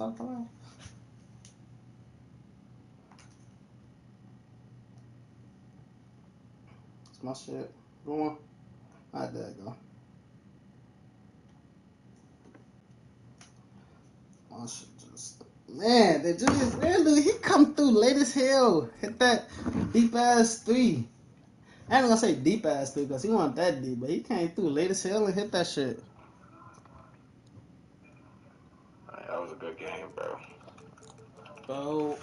stop the live. It's my shit. Go on. Alright, there you go. My shit just... Man, the Julius Randle, he come through late as hell. Hit that deep ass three. I ain't gonna say deep ass three because he wasn't that deep, but he came through late as hell and hit that shit. That was a good game, bro. Bro,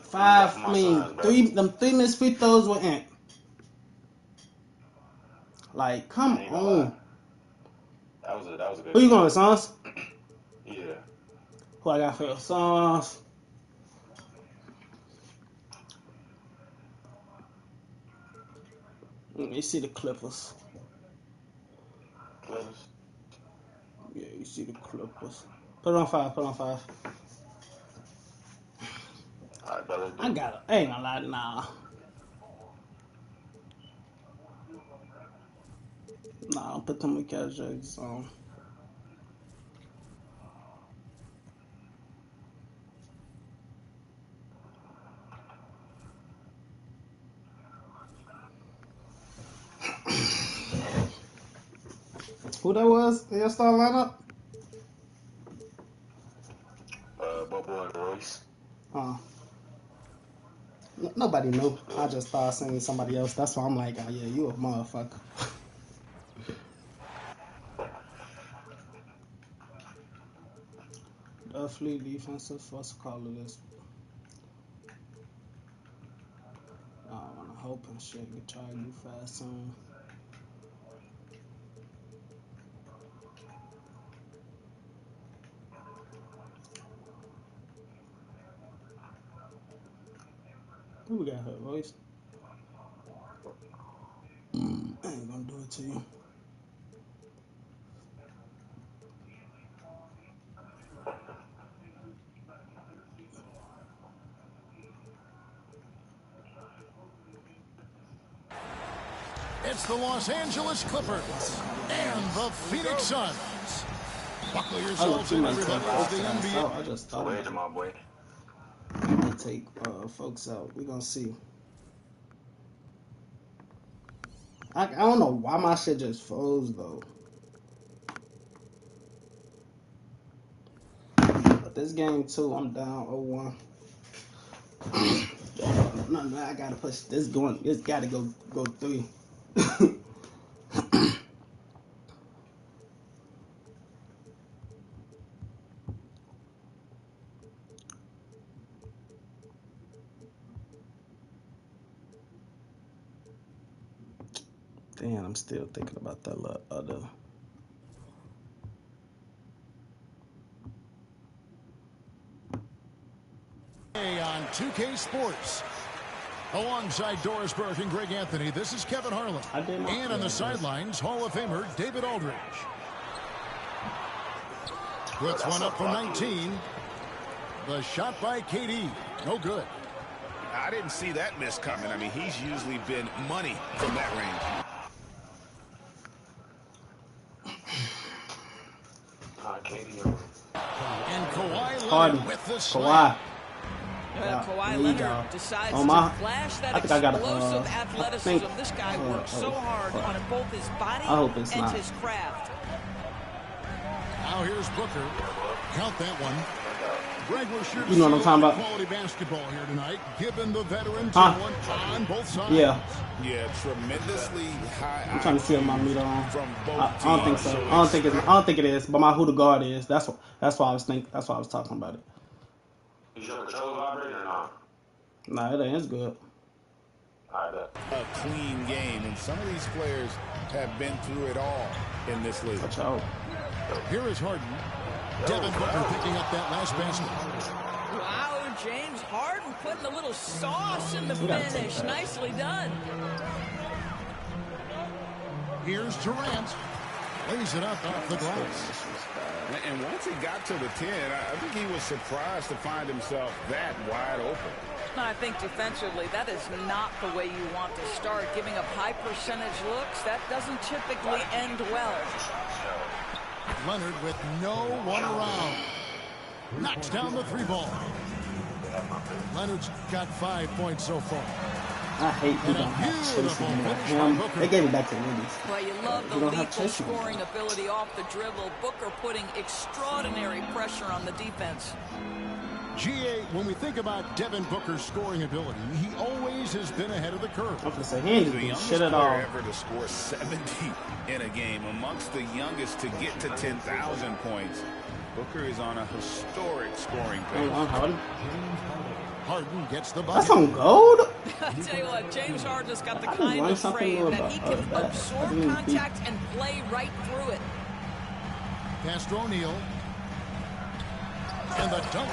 them three missed free throws were in. Like, come on. That was a good Who you game. going with, Sons? Yeah. Who I got for Sons? You see the Clippers. Clippers? Yeah, you see the Clippers. Put it on 5, put it on 5. Alright, brother. I got it. I ain't gonna lie, nah. Nah, don't put them with cash jugs on. Who that was in your star lineup? Bobo and Royce. Nobody knew. I just thought I seen somebody else. That's why I'm like, oh yeah, you a motherfucker. Definitely defensive. What's the call of this? I wanna hope and shit. Get try to do fast soon. Who we got hurt, Royce? I ain't gonna do it to you. It's the Los Angeles Clippers and the Phoenix Suns. Buckle yourselves in, everybody, as the NBA. I just thought Where's my boy? I'm gonna take folks out. We're gonna see. I don't know why my shit just froze though. But this game too, I'm down 0-1. No, I gotta push this going. It's gotta go 3. Damn, I'm still thinking about that other. On 2K Sports. Alongside Doris Burke and Greg Anthony, this is Kevin Harlan. And on the sidelines, Hall of Famer David Aldridge. Puts one up from 19. The shot by KD. No good. I didn't see that miss coming. I mean, he's usually been money from that range. And Kawhi Leonard with the slam. Kawhi Leonard decides to flash that explosive athleticism. This guy works so hard on both his body and his craft. Now here's Booker. Count that one. Greg, we're sure to you know what I'm talking about. Quality basketball here tonight, given the veteran talent on both sides. Yeah, tremendously high. I'm trying to feel my meter on. I don't think so. I don't think it is. But my who the guard is. That's why I was thinking. That's why I was talking about it. Is your controller vibrating or not? Nah, it ain't. It's good. A clean game, and some of these players have been through it all in this league. Watch out. Here is Harden. Devin Booker picking up that last basket. Wow, James Harden putting a little sauce in the finish. Nicely done. Here's Durant. Lays it up off the glass. And once he got to the 10, I think he was surprised to find himself that wide open. I think defensively, that is not the way you want to start. Giving up high percentage looks, that doesn't typically end well. Leonard with no one around. Knocks down the 3-ball. Leonard's got 5 points so far. I hate people don't have chasing him. They gave it back to the Indies. Well, you love the lethal scoring ability off the dribble. Booker putting extraordinary pressure on the defense. GA, when we think about Devin Booker's scoring ability, he always has been ahead of the curve. I'm gonna say he ain't doing shit at all. Ever to score 70 in a game, amongst the youngest to get to 10,000 points. Booker is on a historic scoring pace. Harden gets the bucket. That's on gold? I'll tell you what, James Harden has got the kind of frame that he can absorb contact and play right through it. Castro O'Neal. And the dunk.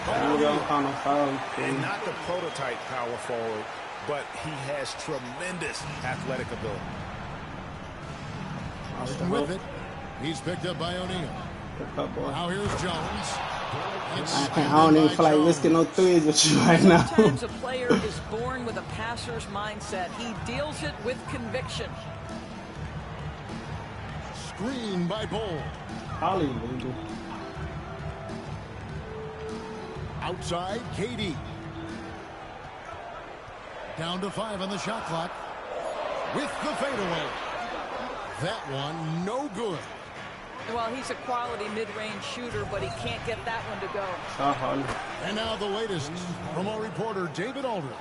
And not the prototype power forward, but he has tremendous athletic ability. With it, he's picked up by O'Neal. Now here's Jones. I don't even feel like risking no threes with you right now. Sometimes a player is born with a passer's mindset. He deals it with conviction. Screen by Bull. Hollywood. Outside, KD. Down to 5 on the shot clock. With the fadeaway. That one, no good. Well, he's a quality mid-range shooter, but he can't get that one to go. And now the latest from our reporter, David Aldridge.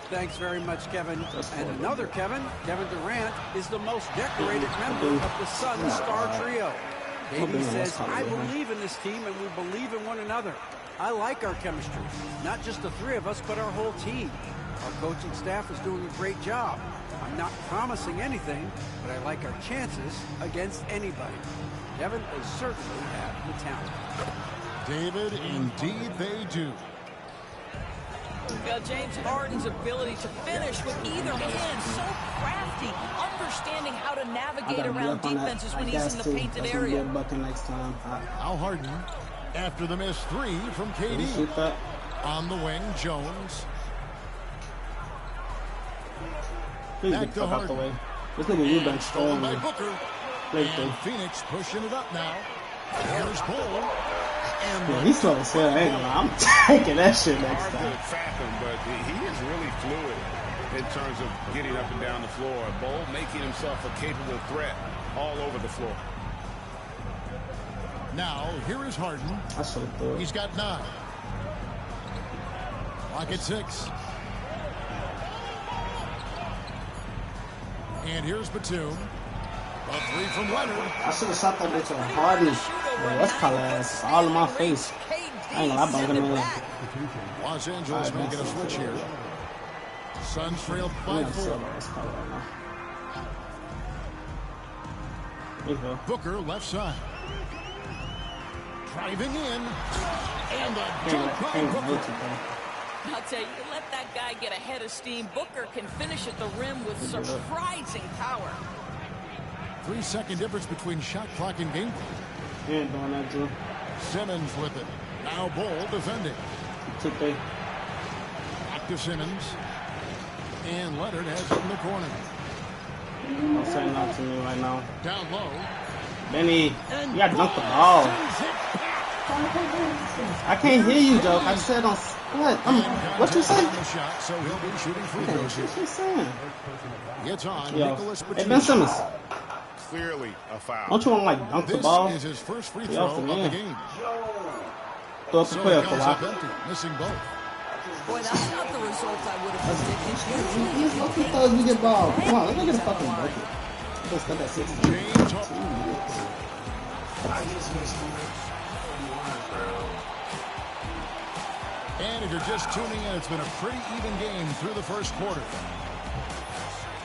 Thanks very much, Kevin. And another Kevin Durant, is the most decorated member of the Suns star trio. KD says, I believe in this team and we believe in one another. I like our chemistry. Not just the three of us, but our whole team. Our coaching staff is doing a great job. I'm not promising anything, but I like our chances against anybody. Devin, they certainly have the talent. David, indeed they do. James Harden's ability to finish with either hand, so crafty, understanding how to navigate around defenses when he's in the painted area. Now Harden, after the missed 3 from KD. On the wing, Jones. Back to Harden. This nigga Eubanks stolen by Booker. And Phoenix pushing it up now. Here's Bull. Yeah, he's slow as hell. I'm taking that shit next time. Hard to fathom, but he is really fluid in terms of getting up and down the floor. Bull making himself a capable threat all over the floor. Now, here is Harden. He's got 9. Lock at 6. And here's Batum. A 3 from Leonard. I should have shot that bitch on Harden. What's color ass? All in my face. I ain't gonna lie about him. Los Angeles making a switch here. Suns trailed by 4. Booker left side. Driving in. And a dunk by Booker. I'll tell you, let that guy get a head of steam. Booker can finish at the rim with surprising power. 3-second difference between shot clock and game clock. He ain't doing that, Drew. Simmons with it. Now Bull defending. Back to Simmons. And Leonard has it in the corner. Don't say nothing to me right now. Down low. Benny, you gotta dunk the ball. I can't hear you, Joe. I said on what? What you say? So he'll be shooting free throws here. What you saying? Gets on. Nicholas Hey, Ben Simmons. Clearly a foul. Don't you want to like dunk the ball? This is his first free throw of the game. Throw up the play up for missing both. Boy, that's not the result I would have predicted. He's lucky throws we get ball. Come on, let's get a fucking bucket. Let's get that 6. And if you're just tuning in, it's been a pretty even game through the first quarter.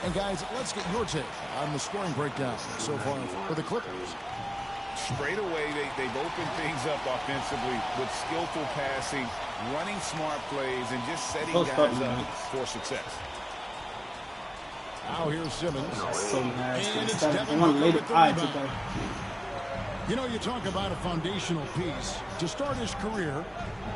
And guys, let's get your take on the scoring breakdown so far for the Clippers. Straight away, they've opened things up offensively with skillful passing, running smart plays, and just setting guys up for success. Now here's Simmons. So and it's Devin Booker with the rebound. You know, you talk about a foundational piece. To start his career,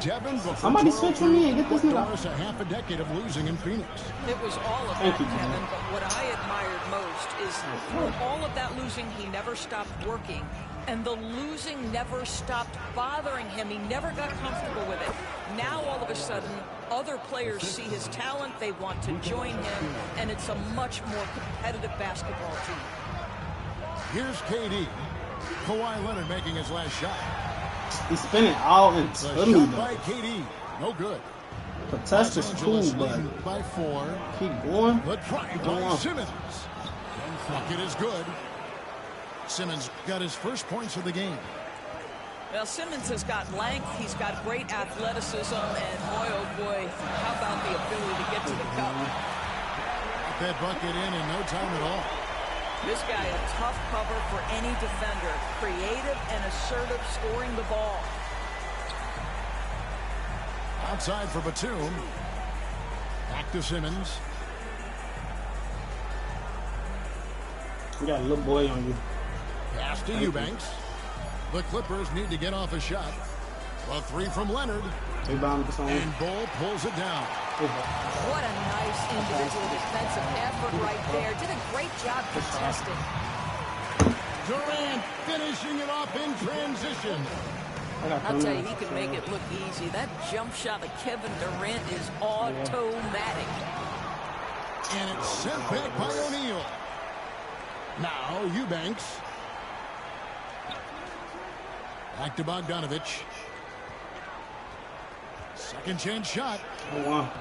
Devin Booker. Somebody switch for me and get this nigga. A half a decade of losing in Phoenix. It was all of that, Kevin, but what I admired most is for all of that losing, he never stopped working. And the losing never stopped bothering him. He never got comfortable with it. Now, all of a sudden, other players see his talent. They want to join him. And it's a much more competitive basketball team. Here's KD. Kawhi Leonard making his last shot. He's spinning all into me, though. By KD. No good. The test is cool, but by 4. Keep going. The drive by Simmons. Bucket is good. Simmons got his first points of the game. Well, Simmons has got length. He's got great athleticism. And boy, oh boy, how about the ability to get to the cup? Got that bucket in no time at all. This guy, a tough cover for any defender. Creative and assertive, scoring the ball. Outside for Batum. Back to Simmons. You got a little boy on you. Pass to Eubanks. The Clippers need to get off a shot. A 3 from Leonard. And Bull pulls it down. What a nice individual defensive effort right there. Did a great job contesting. Durant finishing it off in transition. I'll tell you, he can make it look easy. That jump shot of Kevin Durant is automatic. And it's sent back by O'Neal. Now Eubanks. Back to Bogdanovich. Second chance shot. Oh, wow.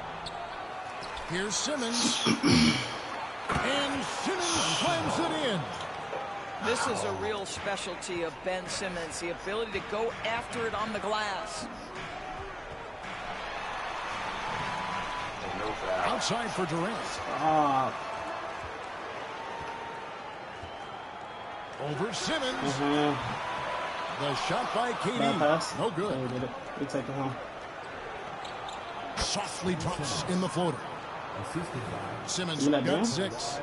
Here's Simmons. And Simmons slams it in. This is a real specialty of Ben Simmons, the ability to go after it on the glass. Outside for Durant. Over Simmons. The shot by KD. No good. We take it home. Softly drops in the floater. Simmons got 6.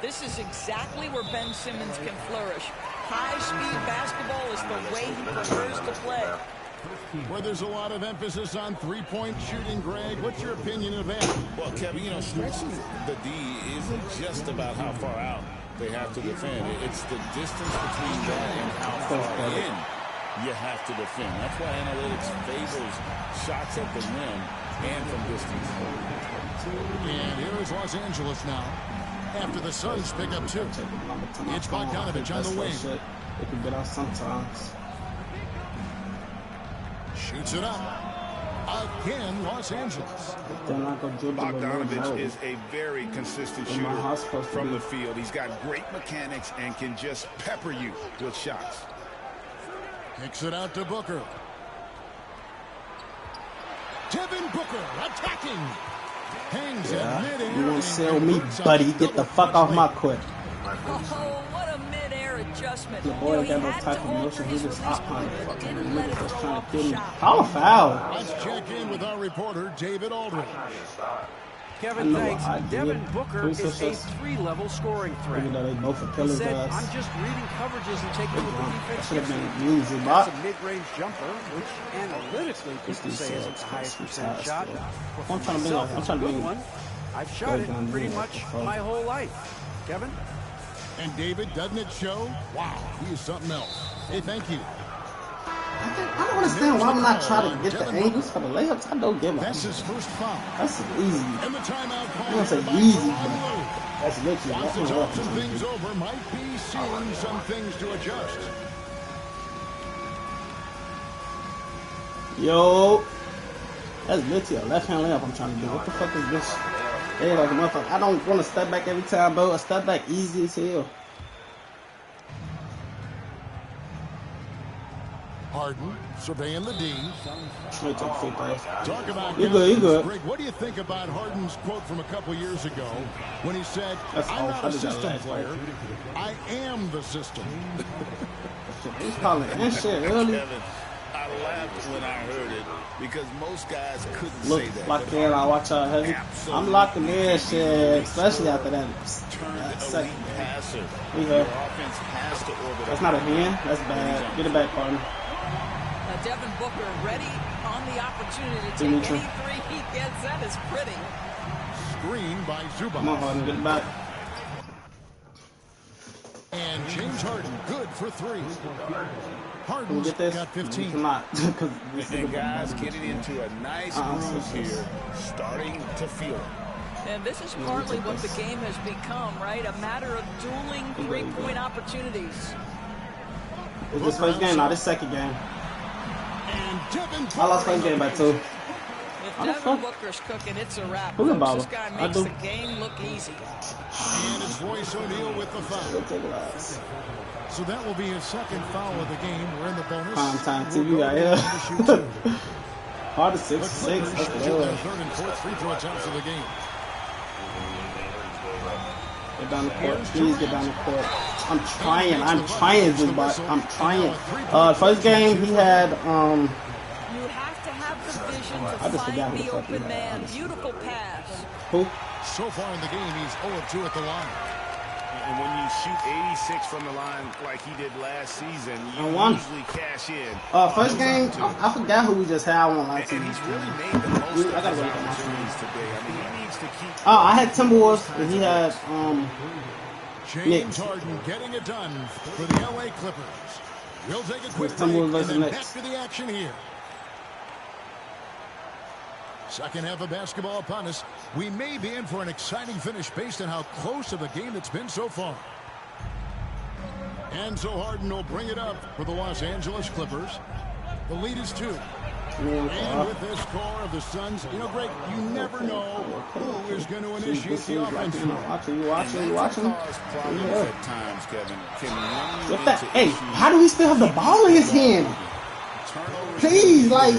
This is exactly where Ben Simmons can flourish. High-speed basketball is the way he prefers to play. Where there's a lot of emphasis on three-point shooting, Greg, what's your opinion of that? Well, Kevin, stretching the D isn't just about how far out they have to defend. It's the distance between that and how far in you have to defend. That's why analytics favors shots at the rim and from distance. And here is Los Angeles now. After the Suns pick up 2. It's Bogdanovich on the wing. They can get out sometimes. Shoots it up. Again, Los Angeles. Bogdanovich is a very consistent shooter from the field. He's got great mechanics and can just pepper you with shots. Kicks it out to Booker. Devin Booker attacking. Hangs in midair. You won't sell me, buddy. Get the fuck off my court. Oh, what a midair adjustment. The boy ain't got no type of motion. He just hot on it. Just trying to kill me. Call a foul. Let's check in with our reporter, David Aldridge. Kevin, thanks. Devin Booker is a 3-level scoring threat. Even though they both are He pillars, said, guys. I'm just reading coverages and taking what the defense Should have gives been me. easy, That's but a mid-range jumper, which analytically people say isn't the highest percent shot. I'm trying to be like, I'm trying to be one. I've shot it pretty much my whole life. Kevin? And David, doesn't it show? Wow, he is something else. Hey, thank you. I don't understand why when I try to get the angles for the layups, I don't get them. That's his first foul. That's easy. And the timeout I'm going to say easy, but that's literally wants to that's talk some things over, might be seeing some things to adjust. Yo, that's literally a left-hand layup I'm trying to do. What the fuck is this? Hey, like a motherfucker. I don't want to step back every time, bro. A step back easy as hell. Harden surveying the D. Straight to the free throw. Talk about you good. Greg, what do you think about Harden's quote from a couple years ago when he said, I'm not a system player, I am the system. He's calling that shit early. I laughed when I heard it because most guys couldn't Look, say that. locked in, I watch out heavy. Absolutely. I'm locking in, shit, especially after that second. Passer. We Your have. offense has to orbit. That's not a hand. That's bad. Get it back, partner. Now Devin Booker ready on the opportunity to take any three he gets. That is pretty. Screen by Zubac. Come on, Harden, get it back. And James Harden, good for 3. Can we Harden's get this? got 15. Cannot. And guys getting into a nice groove here, starting to feel it. And this is partly what the game has become, right? A matter of dueling three-point opportunities. Is this first game? No, this second game. And Devin I lost first game by 2. If Devin Booker's cooking, it's a wrap. Who's the Folks. This baller? guy makes the game look easy. And it's Royce O'Neal with the foul. So that will be his second foul of the game. We're in the bonus. Prime time TV right here. Hard to 6-6. That's good. Third and fourth free throw attempts of the game. Get down the court. Please get down the court. I'm trying, Zubat. I'm trying. First game he had You have to have the vision to find the open man. Beautiful pass. Who? So far in the game, he's 0-2 at the line. And when you shoot 86 from the line like he did last season, you usually cash in. First game, I forgot who we just had. I won't lie to you. And he's really made the most of his opportunities today. I mean, he needs to keep... I had Timberwolves, and he had James Harden getting it done for the LA Clippers. We'll take a quick break and then back to the action here. Second half of basketball upon us. We may be in for an exciting finish based on how close of a game it's been so far. And so Harden will bring it up for the Los Angeles Clippers. The lead is 2. And with this score of the Suns, you know, Greg, you never know who is going to initiate the offense. You watching? At times, Kevin, What that? Hey, how do we still have the ball in his hand? Please, like,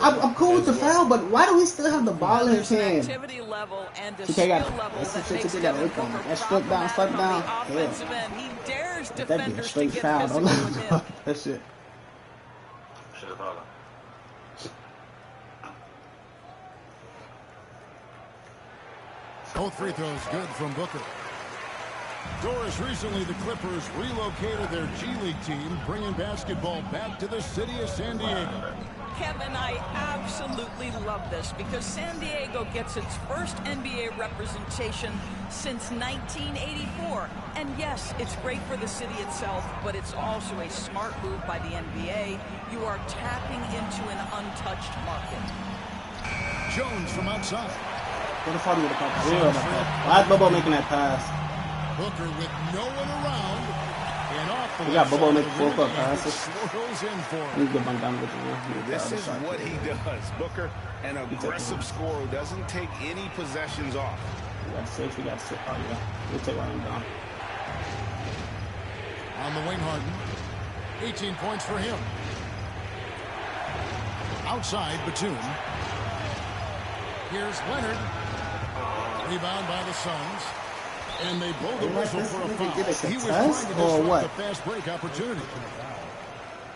I'm cool with the foul, but why do we still have the ball in his hand? Activity level and a Okay, skill got it. level That's that the makes shit Devin that Booker that strip down, problematic strip down. on the offensive end. He dares That'd be a defenders to straight get foul. physical Don't with him. know. That shit. Shit, brother. Both free throws good from Booker. Doris, recently the Clippers relocated their G League team, bringing basketball back to the city of San Diego. Kevin, I absolutely love this because San Diego gets its first NBA representation since 1984. And yes, it's great for the city itself, but it's also a smart move by the NBA. You are tapping into an untouched market. Jones from outside. What the fuck would have caught? Why is Bobo making that pass? Booker with no one around. And off the We got Bobo making 4-foot passes. Swirls in for him. He's good on down with you. This is what he does. Booker, an aggressive scorer who doesn't take any possessions off. We got 6. We got 6. Oh, yeah. We'll take one down. On the wing, Harden. 18 points for him. Outside, Batum. Here's Leonard. Rebound by the Suns. And they blow the whistle for a foul. He was trying to disrupt the fast break opportunity.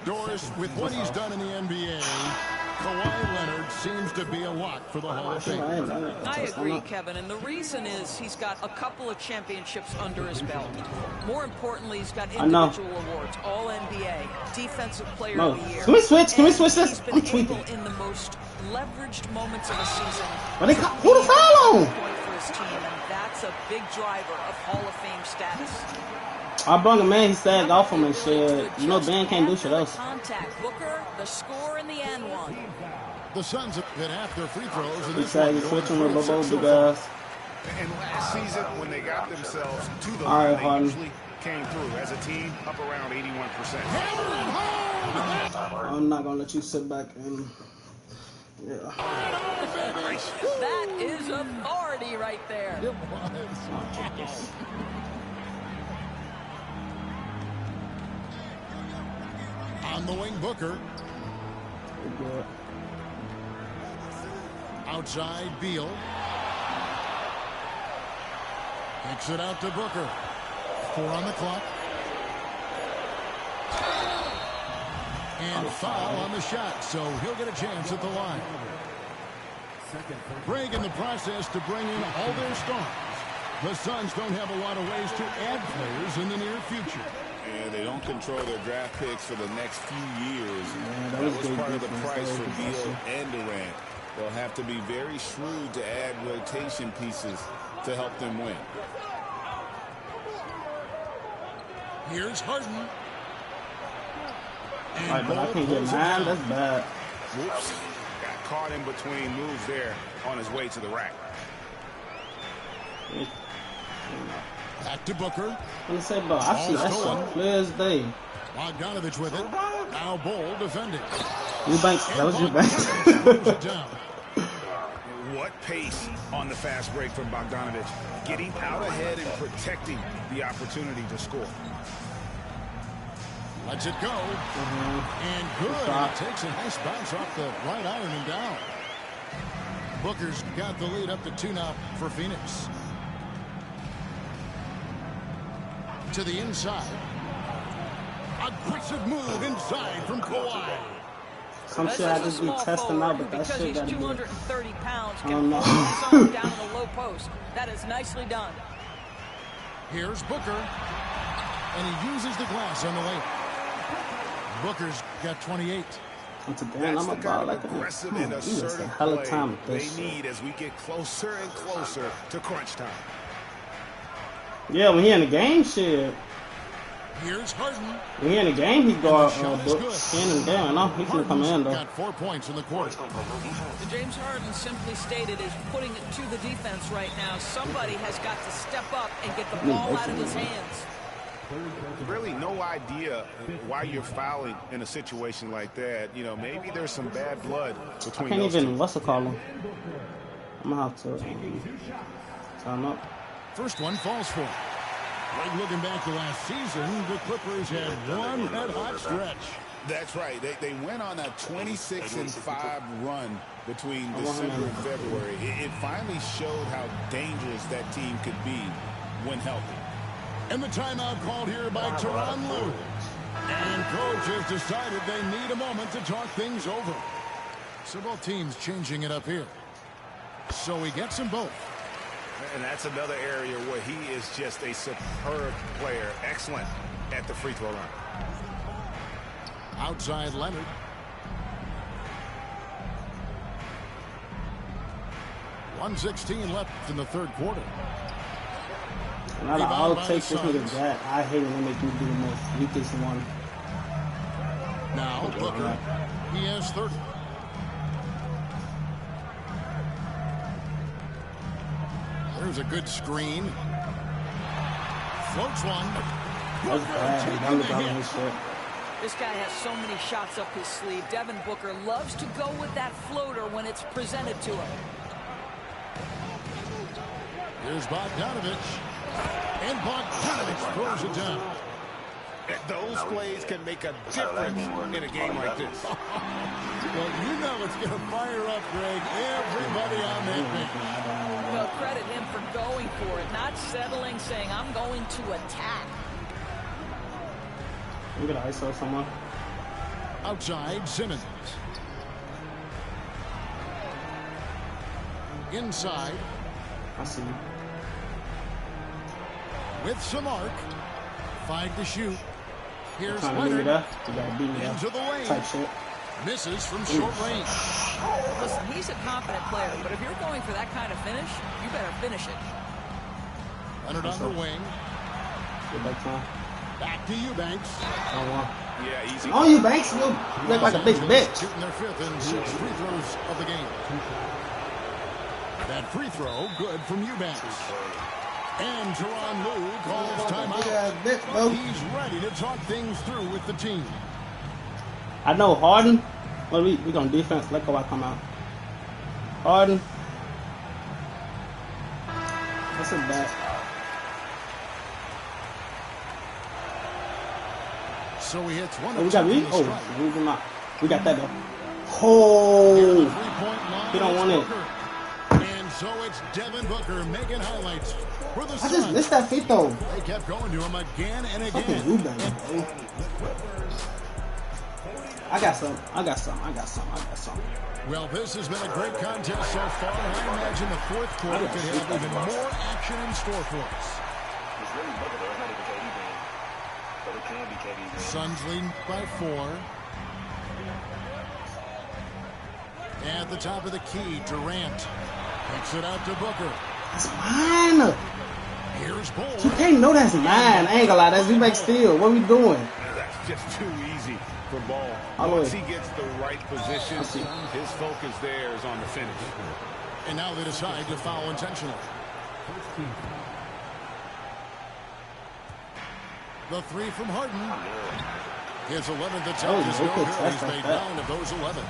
Doris, with what he's done in the NBA, Kawhi Leonard seems to be a lock for the Hall of Fame. I agree, Kevin, and the reason is he's got a couple of championships under his belt. More importantly, he's got individual awards, All-NBA, Defensive Player of the Year. Can we switch? Can we switch this? I'm He's been able in the most leveraged moments of a season. Who the foul on? For his team, and that's a big driver of Hall of Fame status. I brought him in, he sagged off him and shit. You know, Ben can't do shit else. Contact, Booker, the score in the end one. The Suns have hit half their free throws. He said he's switching with Bobo because. And last season, when they got themselves to the All line, right, they usually came through as a team up around 81%. I'm not gonna let you sit back and. Yeah. That is authority right there. It was. On the wing, Booker. Outside, Beal. Kicks it out to Booker. 4 on the clock. And foul on the shot, so he'll get a chance at the line. Greg in the process to bring in all their stars. The Suns don't have a lot of ways to add players in the near future. And they don't control their draft picks for the next few years. That was was part of the defense. price That for was Beal defense. and Durant. They'll have to be very shrewd to add rotation pieces to help them win. Here's Harden. Alright, but I can't get mine. That's bad. Whoops. Got caught in between moves there on his way to the rack. Back to Booker. I'm say, bro, I see that shit clear as day. Bogdanovich with it. Now Bol defending. Eubanks, that was Eubanks. What pace on the fast break from Bogdanovich. Getting out ahead and protecting the opportunity to score. Lets it go. And good. He takes a nice bounce off the right iron and down. Booker's got the lead up to 2 now for Phoenix. To the inside. Aggressive move inside from Kawhi. Some shit I just be testing out, but that shit because gotta he's be. 230 pounds, I can don't hold know. his own down in the low post. That is nicely done. Here's Booker. And he uses the glass on the lane. Booker's got 28. Once again, I'm about like aggressive a and assertive hell of play time with they this need as we get closer and closer to crunch time. Yeah, when he in the game, shit. Here's Harden. When he in the game, he go good. in and down. No, he can come in though. Got 4 points in the quarter. James Harden simply stated is putting it to the defense right now. Somebody has got to step up and get the ball out of his hands. Really no idea why you're fouling in a situation like that. You know, maybe there's some bad blood I between can't those even, two. what's it called? I'm gonna have to time up. First one falls for him. Like looking back to last season, the Clippers had one red-hot stretch. That's right. They went on a 26-5 run between December and February. It finally showed how dangerous that team could be when healthy. And the timeout called here by Tyronn Lue. And coach has decided they need a moment to talk things over. So both teams changing it up here. So he gets them both. And that's another area where he is just a superb player. Excellent at the free throw line. Outside Leonard. .116 left in the third quarter. I'll take this nigga that. I hate when they make you do the most weakest one. Now Booker. He has 30. There's a good screen. Floats one. That's bad. This guy has so many shots up his sleeve. Devin Booker loves to go with that floater when it's presented to him. Here's Bogdanovich. And Bogdanovich throws it down. Those plays can make a difference in a game like this. Well, you know it's going to fire up, Greg. Everybody on that bench. Well, credit him for going for it, not settling, saying, I'm going to attack. I'm going to ISO someone. Outside, Simmons. Inside. I see you. With some arc. 5 to shoot. Here's Leonard. Into the lane. Type shit. Misses from short range. Listen, he's a confident player, but if you're going for that kind of finish, you better finish it. Leonard on the wing. Good back time. Back to Eubanks. Yeah, easy. Oh, Eubanks look like a big bitch. Shooting their 5th and 6th free throws of the game. That free throw, good from Eubanks. And Tyronn Lue calls timeout. He's ready to talk things through with the team. I know Harden. Well, we gonna defense. Let Kawhi come out. Harden. That's a bad. So he hits one. Oh, we got we got that though. Oh, he don't want it. And so it's Devin Booker making highlights for the Suns. I just missed that free throw. They kept going to him again and again. Fucking Eubanks, bro. I got some. Well, this has been a great contest so far. I imagine the fourth quarter could have even more action in store for us. Suns leading by 4. At the top of the key, Durant picks it out to Booker. That's mine. Here's Bull. You can't know that's mine. I ain't gonna lie. That's you back still. What we doing? That's just too easy for Ball. Once he gets the right position, his focus there is on the finish. And now they decide to foul intentional. The three from Harden. His 11th attempt is no good. He's made 9 of those 11.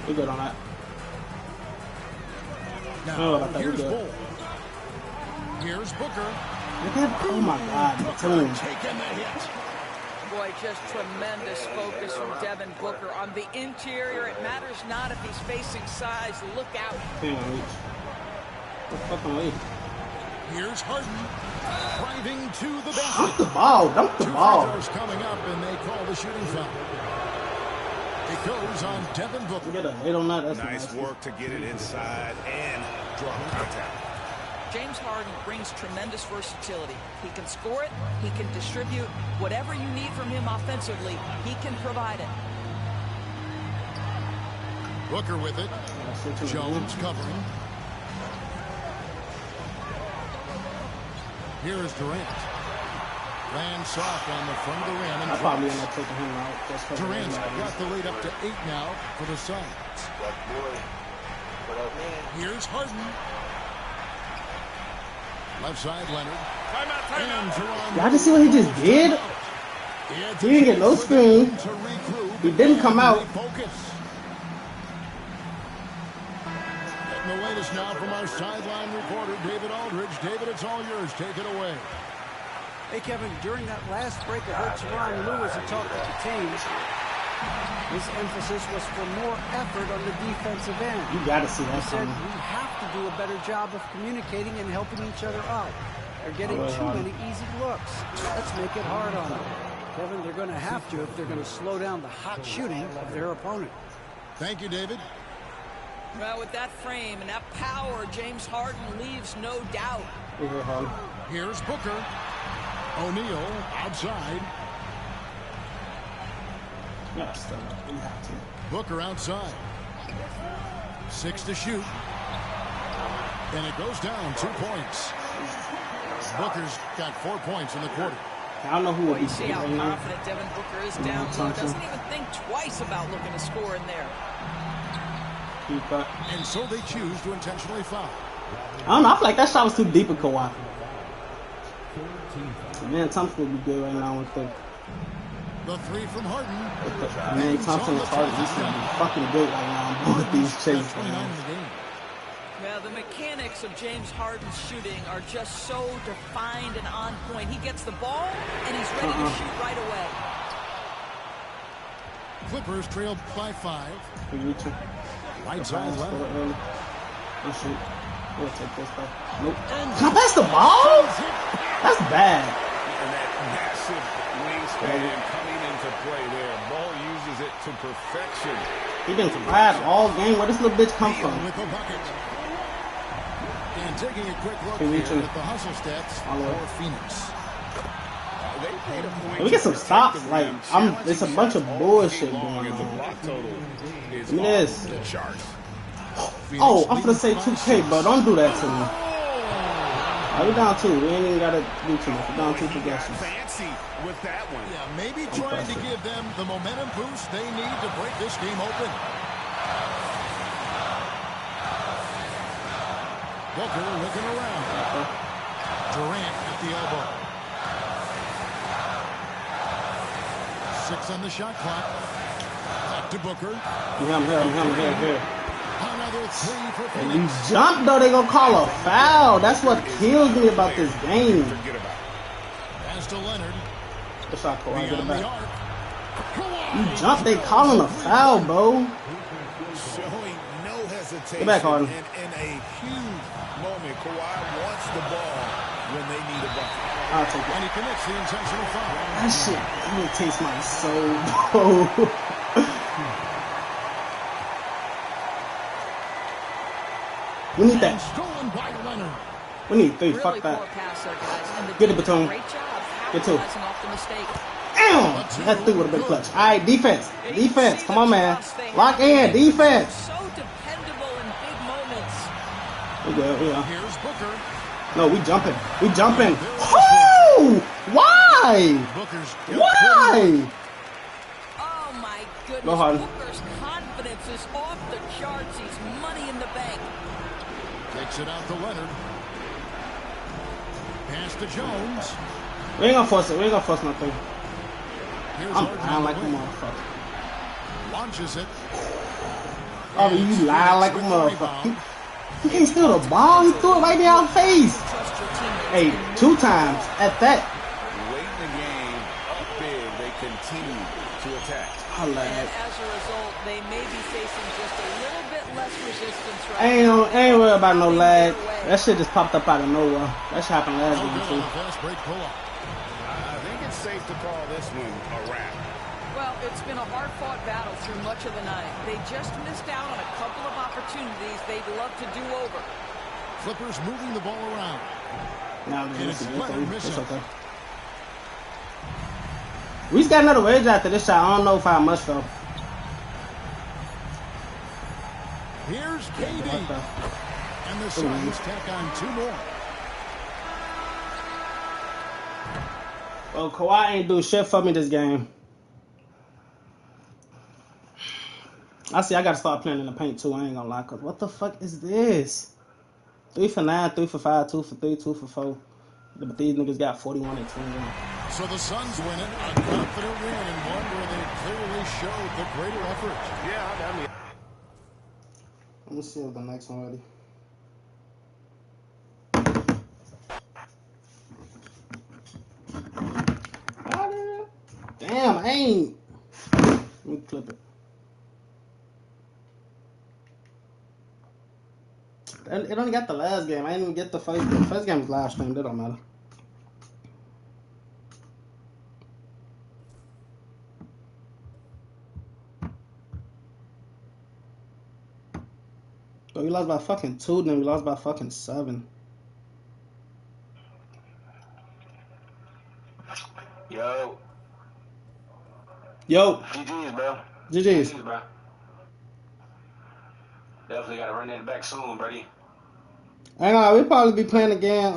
We're good on that. Now, here's Bull. Here's Booker. Oh my God, Taking the hit. Boy, just tremendous focus from Devin Booker on the interior. It matters not if he's facing size. Look out. Can't reach. Let's fucking wait. Here's Harden driving to the basket. Dunk the ball. Dunk the ball. 2 free throws coming up, and they call the shooting foul. It goes on Devin Booker. Get a hit on that. That's nice work to get it inside and draw contact. James Harden brings tremendous versatility. He can score it. He can distribute. Whatever you need from him offensively, he can provide it. Booker with it. Jones covering. Here is Durant. Lands soft on the front of the rim. I probably end up taking him out. Durant's got the lead up to 8 now for the Suns. Here's Harden. Left side, Leonard. Y'all just see what he just did? He didn't get no screen. He didn't come out. Getting the latest now from our sideline reporter, David Aldridge. David, it's all yours. Take it away. Hey, Kevin, during that last break, I heard Teron Lewis talk to the team. His emphasis was for more effort on the defensive end. You got to see that. He said we have to do a better job of communicating and helping each other out. They're getting too many easy looks. Let's make it hard on them. Kevin, they're going to have to if they're going to slow down the hot shooting of their opponent. Thank you, David. Well, with that frame and that power, James Harden leaves no doubt. Here's Booker. O'Neal outside. Yes, we have to. Booker outside. 6 to shoot. And it goes down 2 points. Booker's got 4 points in the quarter. I don't know who will be. You see how confident Devin Booker is down low. Doesn't even think twice about looking to score in there. And so they choose to intentionally foul. I don't know. I feel like that shot was too deep in Kawhi. Man, Thompson would be good right now with the three from Harden. Man, Thompson is hard. He's going to be fucking good right now with these chases. Yeah, the mechanics of James Harden's shooting are just so defined and on point. He gets the ball, and he's ready to shoot right away. Clippers trailed by 5. Right side, Leonard. We'll take this back. Nope. Can I pass the ball? That's bad. And that massive wingspan coming into play there. Ball uses it to perfection. He been bad all game. Where this little bitch come from? With the bucket. And taking a quick look here at the hustle stats for Phoenix. We get some stops. Like it's a bunch of bullshit going on. Give me this. Oh, I'm gonna say 2K, but don't do that to me. Are we down 2? We ain't even gotta do too much. We're down 2 possessions. Fancy with that one. Yeah, maybe trying to give them the momentum boost they need to break this game open. Booker looking around. Durant at the elbow. 6 on the shot clock. Back to Booker. I'm here. Another 3 for And Phoenix. you jump though, they gonna call a foul. That's what kills me about this game. As to Leonard. Good shot, Kawhi. Get it back. Kawhi. You jump, they calling a foul, bro. Showing no hesitation. Get back, Harden. In a huge moment, Kawhi wants the ball when they need a bucket. I'll take it. And he commits the intentional foul. That shit really tastes my soul, bro. We need that. Stolen by Leonard. We need 3. Really Fuck that. poor pass there, guys. And the Get it, Batum. Great job Get 2. capitalizing off the mistake. Damn! That 3 would have been clutch. All right, defense. Defense. Come on, man. Lock in. Defense. So dependable in big moments. We good. Yeah. Here's Booker. No, we jumping. We jumping. Oh! Why? Why? Oh, my goodness. Go hard. Booker's confidence is off the charts. He's money in the bank. Takes it out to Leonard. Pass to Jones. We ain't gonna force it. We ain't gonna force nothing. Here's I don't like the motherfucker. Launches it. Oh, you lie like a motherfucker. He can't steal the ball. He threw it right in our face. Hey, 2 times at that. Late in the game, up big, they continue to attack. And as a result, they may be facing just a little bit less resistance right now. Ain't worried about no lag. That shit just popped up out of nowhere. That shit happened last game too. I think it's safe to call this one a wrap. Well, it's been a hard-fought battle through much of the night. They just missed out on a couple of opportunities they'd love to do over. Clippers moving the ball around. Now it's okay. We just got another wedge after this shot. I don't know if I must though. Here's KD. And the Suns tack on 2 more. Well, Kawhi ain't do shit for me this game. I gotta start playing in the paint too. I ain't gonna lie, cause what the fuck is this? 3 for 9, 3 for 5, 2 for 3, 2 for 4. But these niggas got 41 and 21. So the Suns win it, a confident win, and one where they clearly showed the greater effort. Yeah, I mean. Let me see if the next one ready. Damn, I ain't. Let me clip it. It only got the last game. I didn't even get the first game. The first game was live streamed. It don't matter. But we lost by fucking 2, then we lost by fucking 7. Yo. GG's, bro. GG's. bro. Definitely gotta run that back soon, buddy. Hang on, we'll probably be playing again,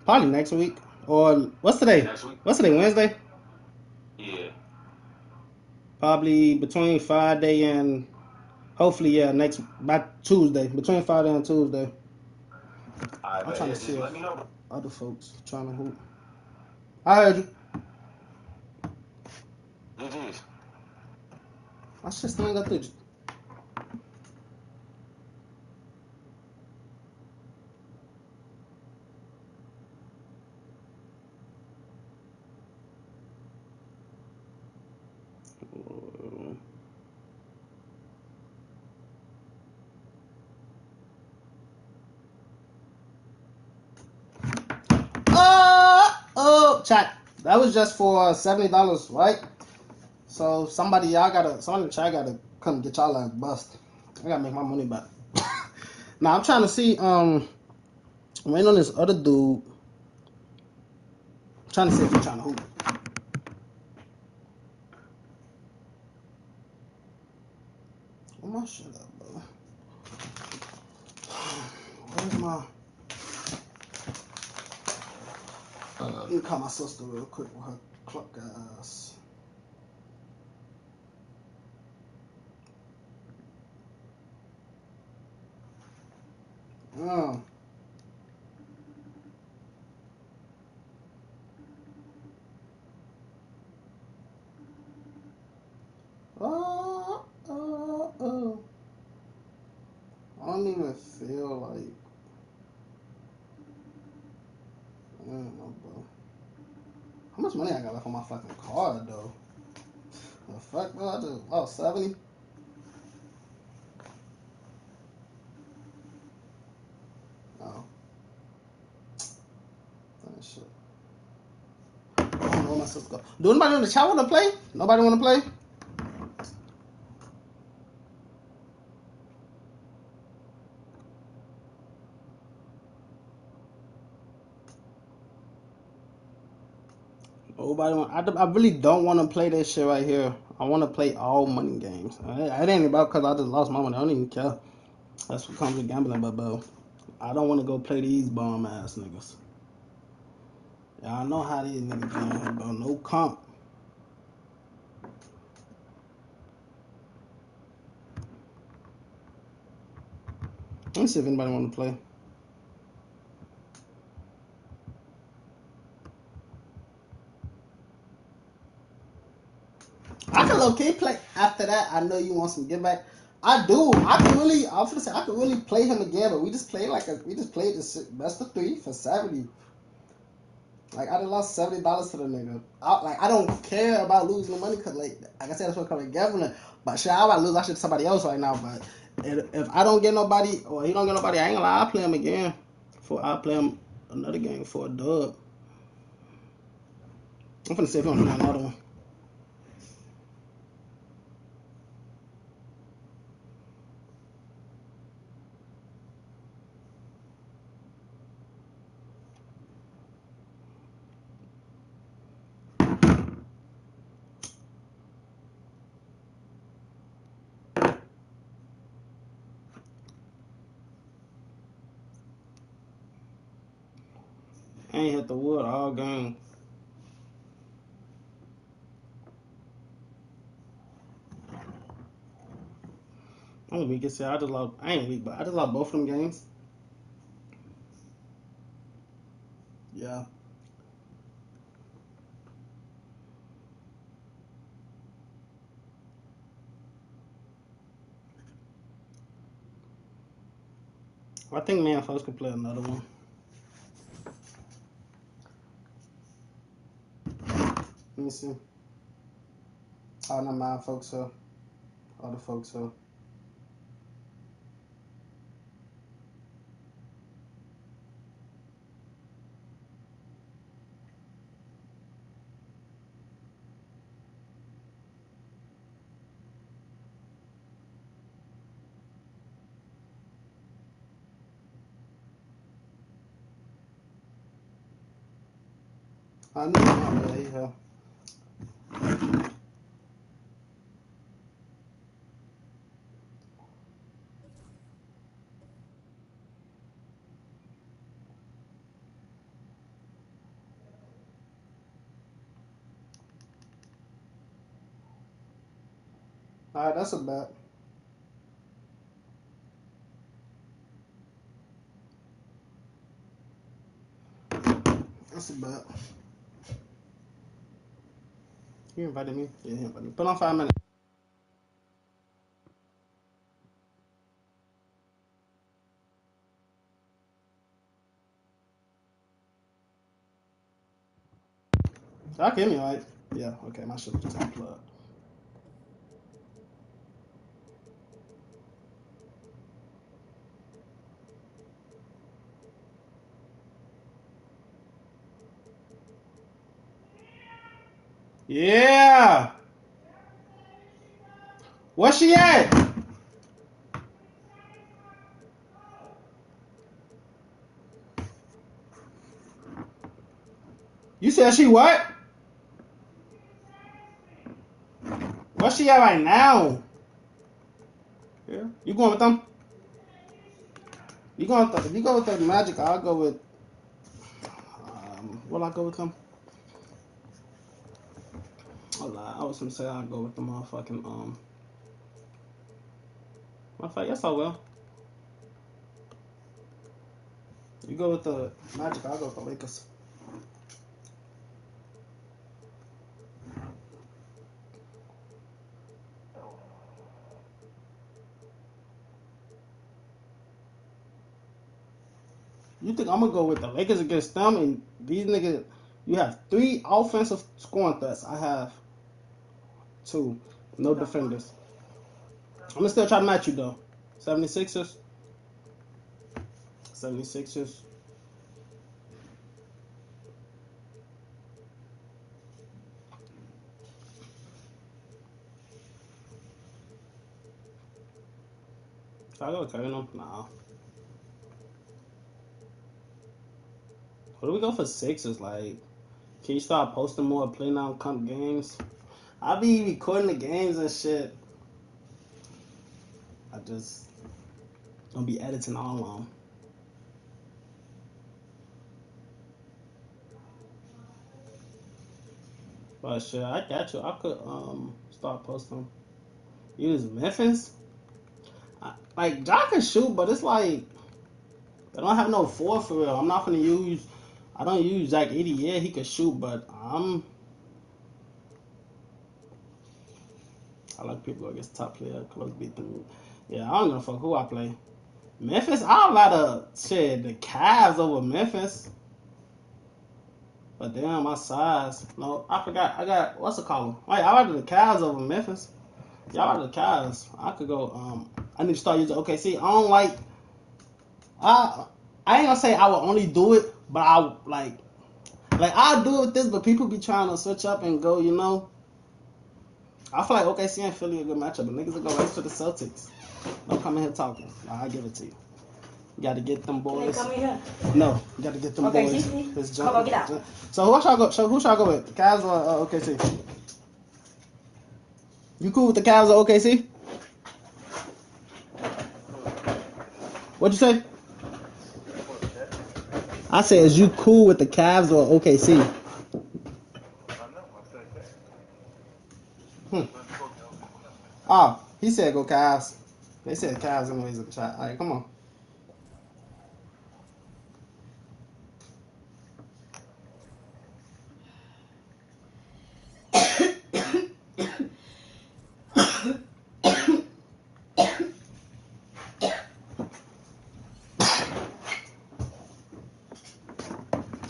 probably next week. Or, what's today? Next week? What's today, Wednesday? Yeah. Probably between Friday and, hopefully, yeah, by Tuesday. Between Friday and Tuesday. I'm trying to see let me know. Other folks trying to hoop. I heard you. GG's. I should still ain't got through. Chat. That was just for $70, right? So somebody in the chat gotta come get y'all ass bust. I gotta make my money back. Now I'm trying to see. I'm waiting on this other dude. I'm trying to see if he's trying to hoop. Where my shit at, bro? Where's my? Let me call my sister real quick with her cluck ass. Oh. I don't even feel like. I don't know, bro. How much money I got left on my fucking card, though? The fuck, bro? I just lost 70. Oh. That shit. I don't know where my sister go. Do anybody in the chat want to play? Nobody want to play? Nobody want. I really don't want to play that shit right here. I want to play all money games. It ain't about because I just lost my money. I don't even care. That's what comes with gambling, but bro, I don't want to go play these bomb ass niggas. Y'all know how these niggas doing here, bro. No comp. Let me see if anybody want to play. I can low-key play after that. I know you want some get back. I do. I can really. I was gonna say I could really play him again, but we just played this best of 3 for 70. Like I done lost $70 to the nigga. I don't care about losing the money because like I said, that's what coming together. But shit, I about to lose that shit to somebody else right now. But if I don't get nobody or he don't get nobody, I ain't gonna lie. I'll play him again. I'll play him another game for a dub. I'm finna see if he want to play another one. I ain't hit the wood all game. I'm weak as hell. I ain't weak, but I just lost both of them games. Yeah. I think me and folks could play another one. Let me see. Oh, no, my folks here. Other folks here. I know not really here. Alright, that's a bet. That's a bet. You invited me? Yeah, he invited me. Put on 5 minutes. I can hear me, right? Yeah, okay, my shit was just unplugged. Yeah! Where's she at? You said she what? Where's she at right now? Yeah. You going with them? You go with the Magic, I'll go with will I go with them? Hold on, I was gonna say I'll go with the motherfucking yes I will. You go with the Magic, I'll go with the Lakers. You think I'm gonna go with the Lakers against them and these niggas? You have 3 offensive scoring threats. I have 2. No defenders. I'm gonna still try to match you though. 76ers. 76ers. Should I go carry them? Nah. What do we go for Sixers? Like, can you start posting more PlayNow comp games? I be recording the games and shit. I just don't be editing all of them. But shit, I got you. I could start posting. Use Memphis. Like Ja can shoot, but it's like they don't have no four for real. I'm not gonna use. I don't use Zach Edey. Yeah, he could shoot, but I like people against top player, close beat them. Yeah, I don't give a fuck who I play. Memphis, I like the Cavs over Memphis. But damn, my size. No, I forgot. I got what's it called? Wait, I like the Cavs over Memphis. Yeah, I like the Cavs. I could go. I need to start using OKC. I don't like. I ain't gonna say I would only do it, but I like I'll do it with this. But people be trying to switch up and go. You know, I feel like OKC and Philly a good matchup, but niggas will go right to the Celtics. Don't come in here talking. I'll give it to you. You got to get them boys. Can they come in here? No, you got to get them Okay, boys. GC. This Come on, get out. So who should I go? So who should I go with? Cavs or OKC? You cool with the Cavs or OKC? What'd you say? I said, is you cool with the Cavs or OKC? Oh, he said go Cavs. They said Cavs anyways in the chat. All right, come on.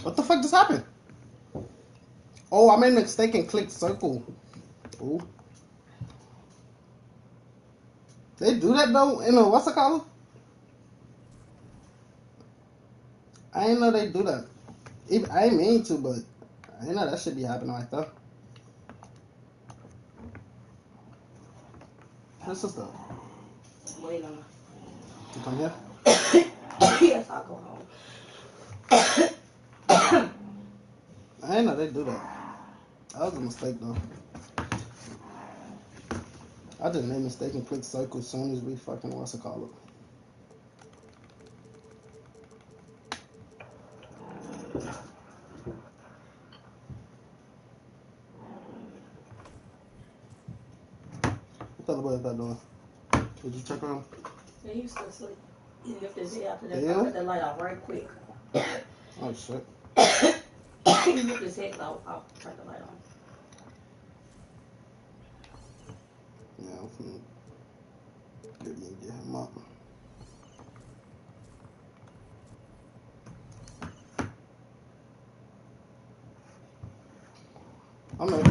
What the fuck just happened? Oh, I made a mistake and clicked circle. Ooh. They do that though in a what's it called? I didn't know they do that. I ain't mean to, but I didn't know that should be happening like that. What's this stuff? Wait on You come here? Yes, I'll go home. I didn't know they do that. That was a mistake though. I just made a mistake and clicked circle as soon as we fucking what's it called? What the other boy is that doing? Did you check on him? Yeah, he was still asleep. He lifted his head after that. Yeah? I cut that light off right quick. Oh shit. He lifted his head off. I'll turn the light on. Yeah, I'm finna get him up. I'm ready.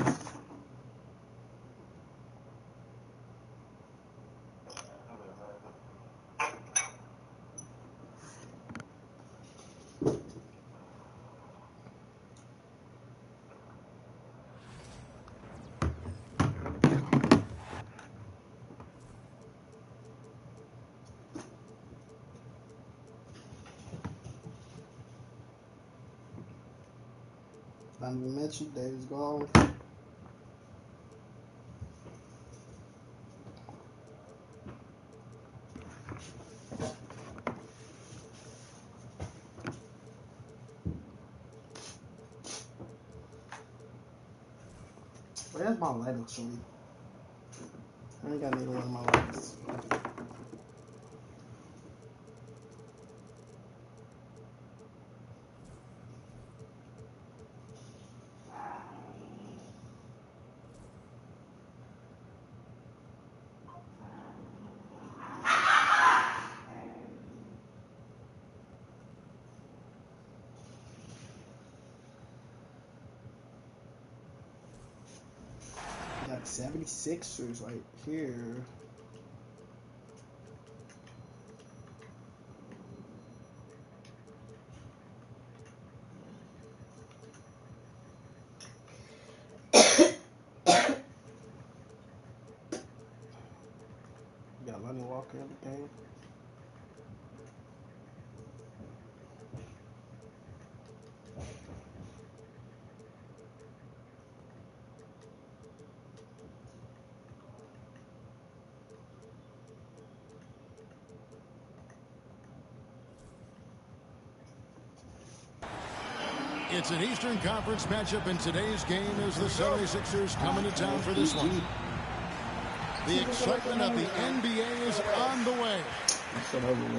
Donovan Mitchell, Davis gone. Where's my lighter, Shorty? I ain't got neither one of my lighters. Got 76ers right here. Got Lonnie Walker in the game. It's an Eastern Conference matchup, and today's game is the 76ers coming to town for this one. The excitement of the NBA is on the way.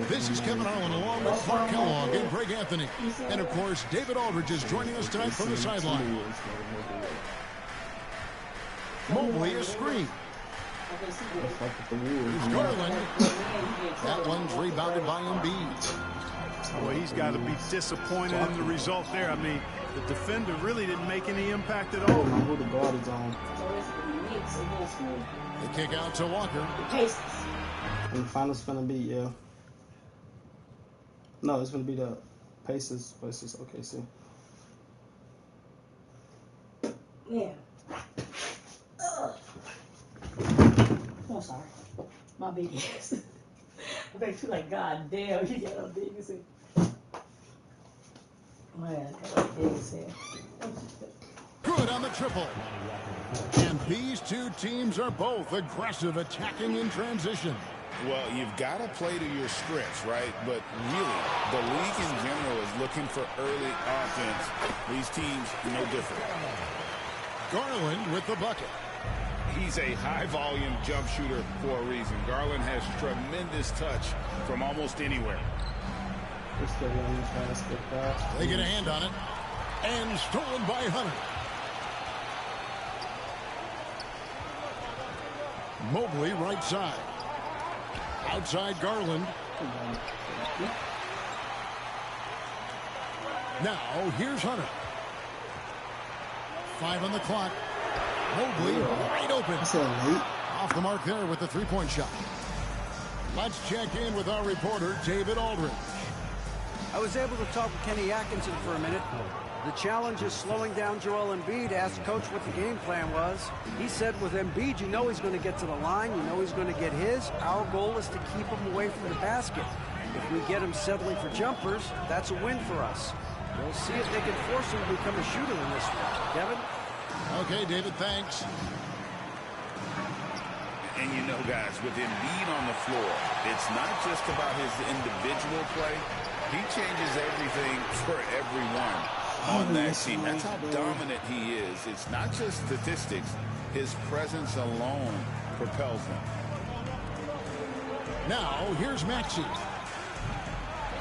This is Kevin Harlan along with Mark Kellogg and Greg Anthony. And, of course, David Aldridge is joining us tonight from the sideline. Mobley a screen. Here's Garland. That one's rebounded by Embiid. Well, he's got to be disappointed in the result there. I mean, the defender really didn't make any impact at all. Who the guard is on. The kick out to Walker. And the finals gonna be, yeah. No, it's gonna be the Pacers versus OKC. Yeah. Oh, sorry. My big ass. I bet you like, God damn, you got a big ass. Man, I got a big ass. Good on the triple. And these two teams are both aggressive, attacking in transition. Well, you've got to play to your strengths, right? But really, the league in general is looking for early offense. These teams, no different. Garland with the bucket. He's a high-volume jump shooter for a reason. Garland has tremendous touch from almost anywhere. They get a hand on it. And stolen by Hunter. Mobley right side. Outside Garland. Now here's Hunter. 5 on the clock. Mobley wide open. Off the mark there with the three-point shot. Let's check in with our reporter, David Aldridge. I was able to talk with Kenny Atkinson for a minute. The challenge is slowing down Joel Embiid. Asked Coach what the game plan was. He said with Embiid, you know he's going to get to the line. You know he's going to get his. Our goal is to keep him away from the basket. If we get him settling for jumpers, that's a win for us. We'll see if they can force him to become a shooter in this one. Kevin? Okay, David, thanks. And you know, guys, with Embiid on the floor, it's not just about his individual play. He changes everything for everyone on that team. That's how dominant he is. It's not just statistics. His presence alone propels them. Now, here's Maxey.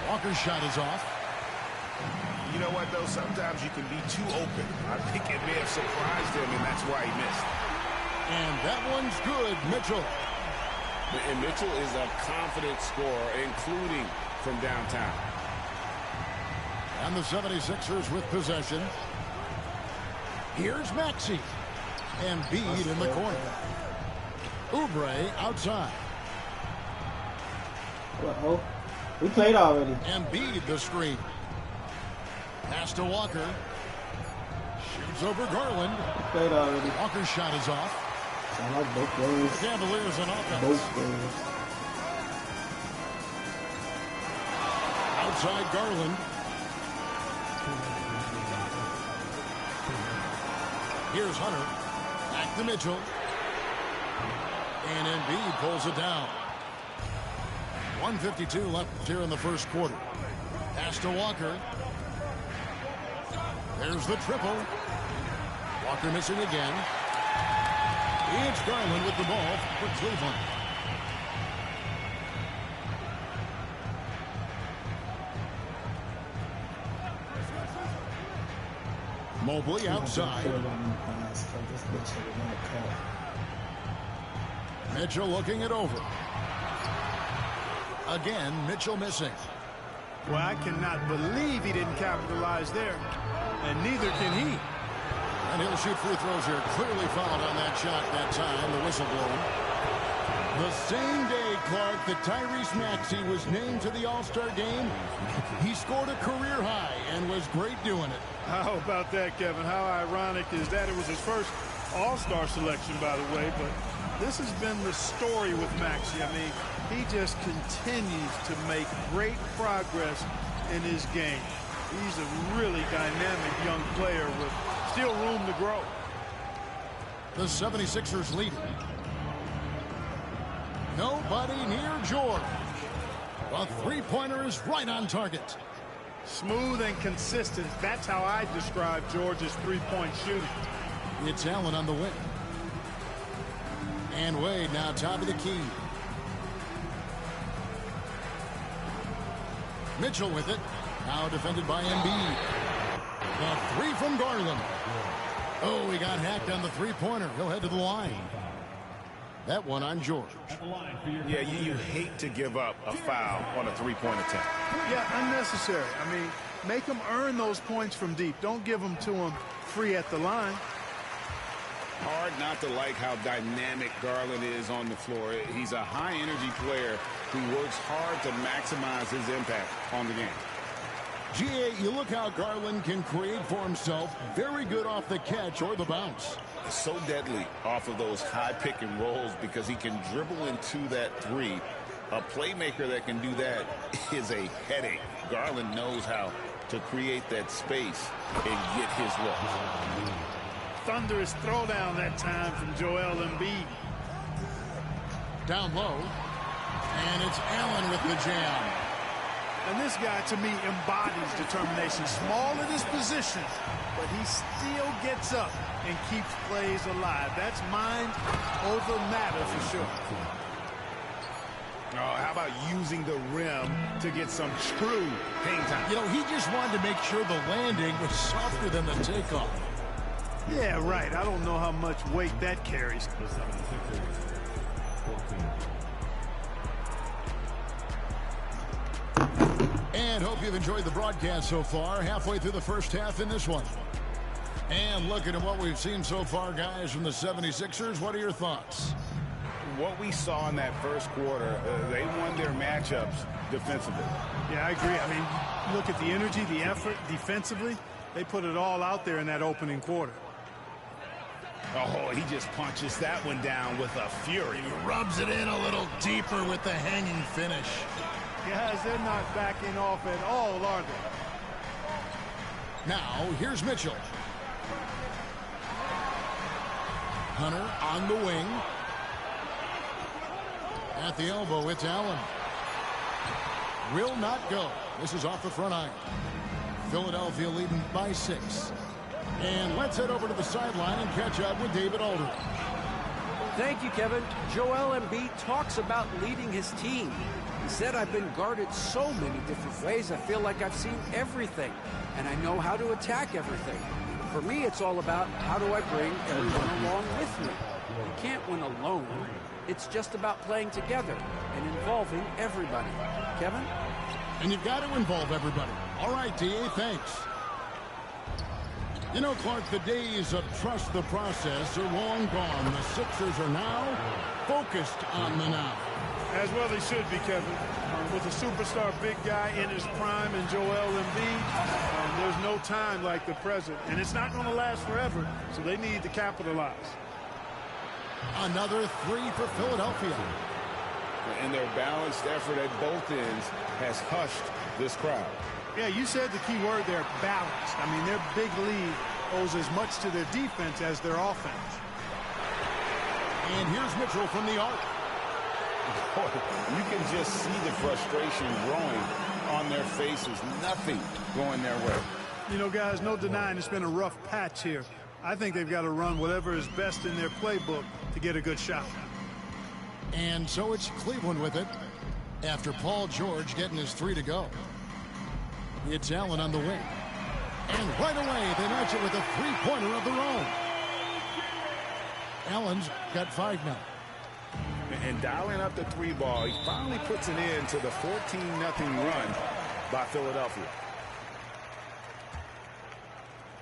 Walker's shot is off. You know what, though? Sometimes you can be too open. I think it may have surprised him, and that's why he missed. And that one's good, Mitchell. And Mitchell is a confident scorer, including from downtown. And the 76ers with possession. Here's Maxey. And Embiid in the corner. Oubre outside. Uh-oh. We played already. Embiid the screen. Pass to Walker. Shoots over Garland. We played already. Walker's shot is off. I like both games. Cavaliers on offense. Both games. Outside Garland. Here's Hunter. Back to Mitchell. And Embiid pulls it down. 1:52 left here in the first quarter. Pass to Walker. There's the triple. Walker missing again. It's Garland with the ball for Cleveland. Mobley outside. Mitchell looking it over. Again, Mitchell missing. Well, I cannot believe he didn't capitalize there, and neither can he. And he'll shoot free throws here. Clearly fouled on that shot that time. The whistle blown. The same day, Clark, that Tyrese Maxey was named to the All-Star game, he scored a career high and was great doing it. How about that, Kevin? How ironic is that? It was his first All-Star selection, by the way, but this has been the story with Maxey. I mean, he just continues to make great progress in his game. He's a really dynamic young player with still room to grow. The 76ers lead. Nobody near George. A three-pointer is right on target. Smooth and consistent. That's how I describe Georgia's three-point shooting. It's Allen on the wing. And Wade now top of the key. Mitchell with it. Now defended by Embiid. The three from Garland. Oh, he got hacked on the three-pointer. He'll head to the line. That one on George. Yeah, you hate to give up a foul on a three-point attempt. Yeah, unnecessary. I mean, make them earn those points from deep. Don't give them to them free at the line. Hard not to like how dynamic Garland is on the floor. He's a high-energy player who works hard to maximize his impact on the game. GA, you look how Garland can create for himself. Very good off the catch or the bounce. So deadly off of those high pick and rolls because he can dribble into that three. A playmaker that can do that is a headache. Garland knows how to create that space and get his look. Thunderous throwdown that time from Joel Embiid. Down low. And it's Allen with the jam. And this guy, to me, embodies determination. Small in his position, but he still gets up and keeps plays alive. That's mind over matter for sure. Oh, how about using the rim to get some true hang time? You know, he just wanted to make sure the landing was softer than the takeoff. Yeah, right. I don't know how much weight that carries. And hope you've enjoyed the broadcast so far. Halfway through the first half in this one. And looking at what we've seen so far, guys, from the 76ers, what are your thoughts? What we saw in that first quarter, they won their matchups defensively. Yeah, I agree. I mean, look at the energy, the effort defensively. They put it all out there in that opening quarter. Oh, he just punches that one down with a fury. He rubs it in a little deeper with the hanging finish. Guys, they're not backing off at all, are they? Now, here's Mitchell. Hunter on the wing. At the elbow, it's Allen. Will not go. This is off the front iron. Philadelphia leading by 6. And let's head over to the sideline and catch up with David Aldridge. Thank you, Kevin. Joel Embiid talks about leading his team. He said, I've been guarded so many different ways, I feel like I've seen everything, and I know how to attack everything. For me, it's all about how do I bring everyone along with me. You can't win alone. It's just about playing together and involving everybody. Kevin? And you've got to involve everybody. All right, D.A., thanks. You know, Clark, the days of trust the process are long gone. The Sixers are now focused on the now. As well they should be, Kevin. With a superstar big guy in his prime and Joel Embiid, there's no time like the present. And it's not going to last forever, so they need to capitalize. Another three for Philadelphia. And their balanced effort at both ends has hushed this crowd. Yeah, you said the key word there, balanced. I mean, their big lead owes as much to their defense as their offense. And here's Mitchell from the arc. You can just see the frustration growing on their faces. Nothing going their way. You know, guys, no denying it's been a rough patch here. I think they've got to run whatever is best in their playbook to get a good shot. And so it's Cleveland with it after Paul George getting his 3 to go. It's Allen on the wing. And right away, they match it with a three-pointer of their own. Allen's got 5 now. And dialing up the 3 ball, he finally puts an end to the 14-0 run by Philadelphia.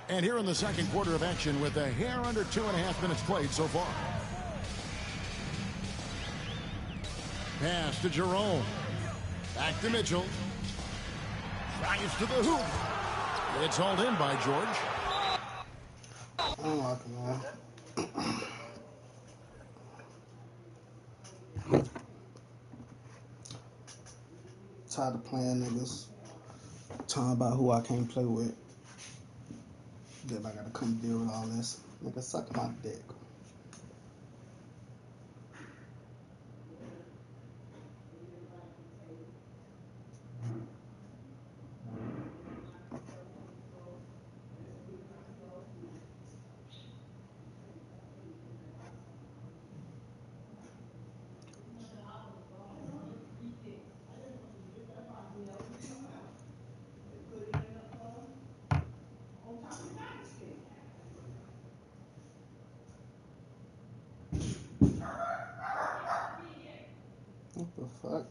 And here in the second quarter of action with a hair under 2.5 minutes played so far. Pass to Jerome. Back to Mitchell. Drives to the hoop. It's hauled in by George. Oh, man. Tired of playing niggas. Talking about who I can't play with. Then I gotta come deal with all this. Nigga, suck my dick. fuck?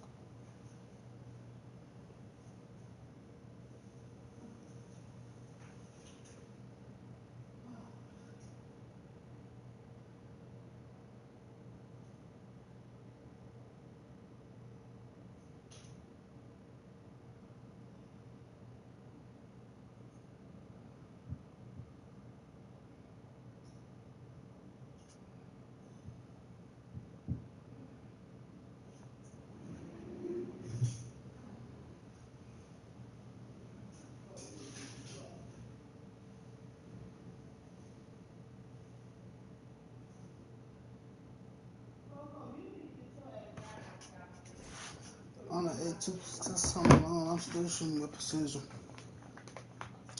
On the 82% something on, I'm still shooting with precision.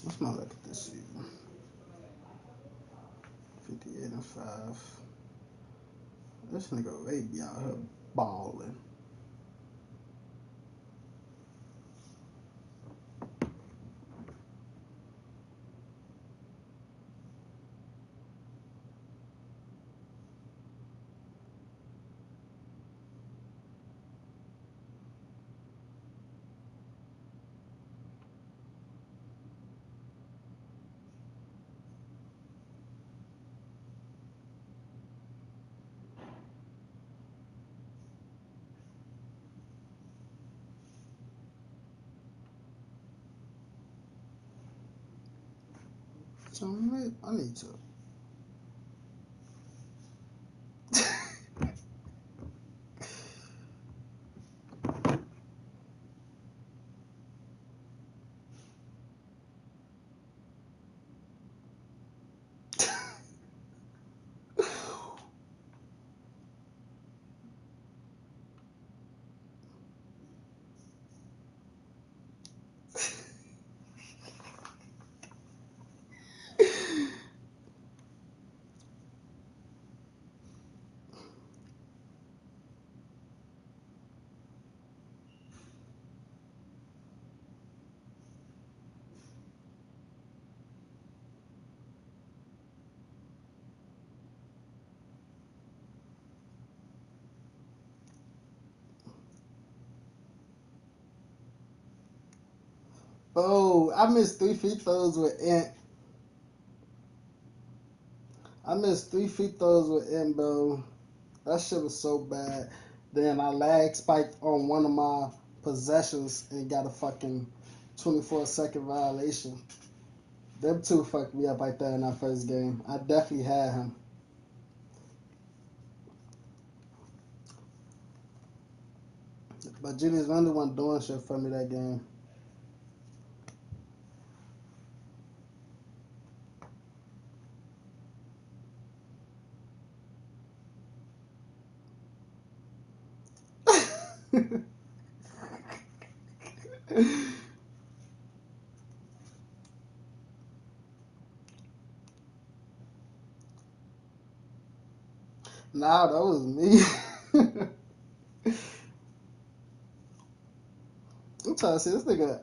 What's my record this season? 58-5. This nigga Ray be out here balling. So I need to. Oh, I missed 3 free throws with Ant. I missed 3 free throws with Ant, bro. That shit was so bad. Then I lag spiked on one of my possessions and got a fucking 24-second violation. Them two fucked me up right there in that first game. I definitely had him. But Julius Randle wasn't doing shit for me that game. Nah, that was me. I'm trying to see this nigga.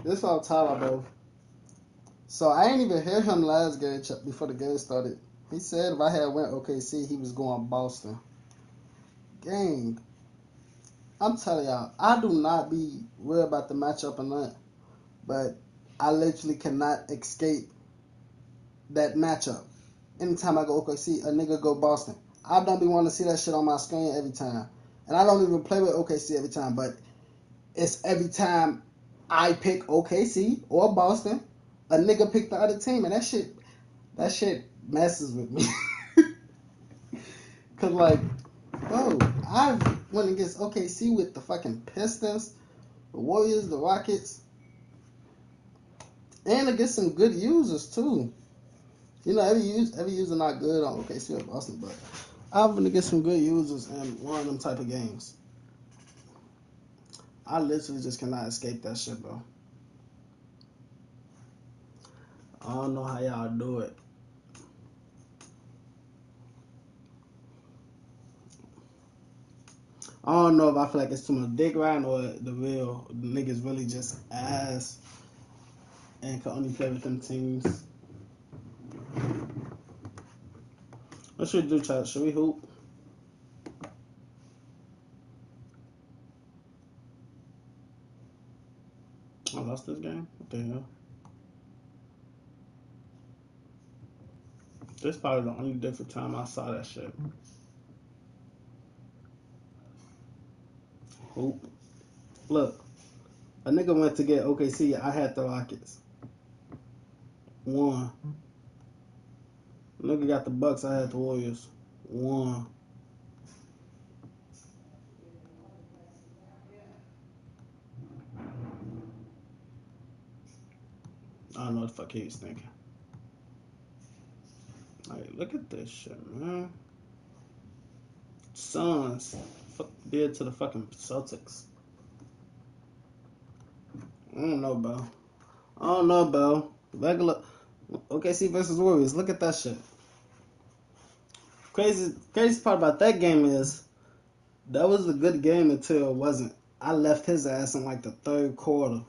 This what I'm talking about. So I ain't even hear him last game before the game started. He said if I had went OKC, he was going Boston. Gang, I'm telling y'all, I do not be worried about the matchup or not, but I literally cannot escape that matchup. Anytime I go OKC, a nigga go Boston. I don't be wanting to see that shit on my screen every time. And I don't even play with OKC every time, but it's every time I pick OKC or Boston, a nigga pick the other team, and that shit messes with me. Cause like, bro, I went against OKC with the fucking Pistons, the Warriors, the Rockets, and against some good users too. You know, every user not good on OKC or Boston, but I'm gonna get some good users in one of them type of games. I literally just cannot escape that shit, bro. I don't know how y'all do it. I don't know if I feel like it's too much dick riding or the niggas really just ass and can only play with them teams. What should we do, chat? Should we hoop? I lost this game? What the hell? This probably the only different time I saw that shit. Hoop. Look, a nigga went to get OKC. I had the Rockets. Won. Nigga got the Bucks. I had the Warriors. Won. I don't know what the fuck he was thinking. Like, look at this shit, man. Suns did to the fucking Celtics. I don't know, bro. Regular OKC versus Warriors. Look at that shit. Crazy part about that game is that was a good game until it wasn't. I left his ass in like the third quarter.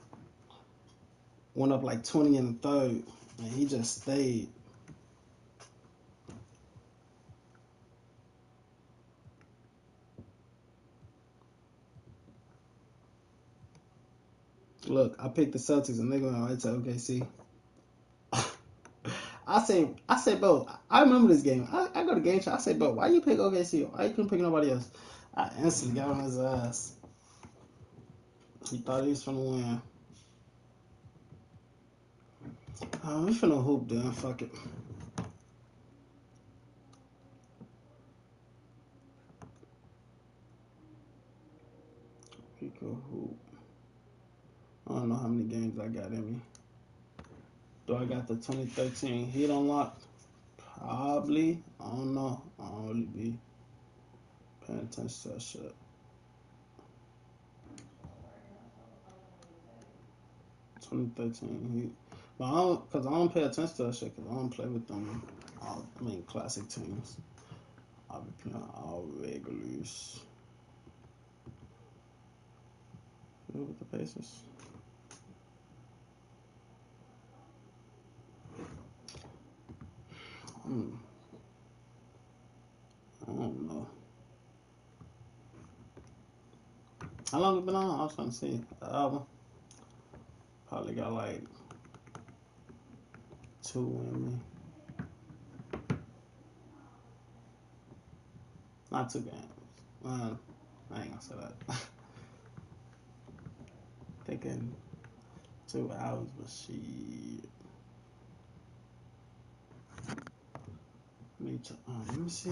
Went up like 20 in the third, and he just stayed. Look, I picked the Celtics and they going right to OKC. I say, bro, I remember this game. I go to game chat. I say, bro, why you pick OKC? Why you couldn't pick nobody else? I instantly got on his ass. He thought he was finna win. We finna hoop then. Fuck it. We could hoop. I don't know how many games I got in me. Do I got the 2013 Heat unlocked? Probably. I don't know. I don't really be paying attention to that shit. 2013 Heat. But I don't pay attention to that shit because I don't play with them. Classic teams. I'll be playing all regulars. With the Pacers. I don't know. How long it been on? I was trying to see. The album. Probably got like 2 in me. Not 2 games. I ain't gonna say that. Thinking 2 hours, but shit. Let me see.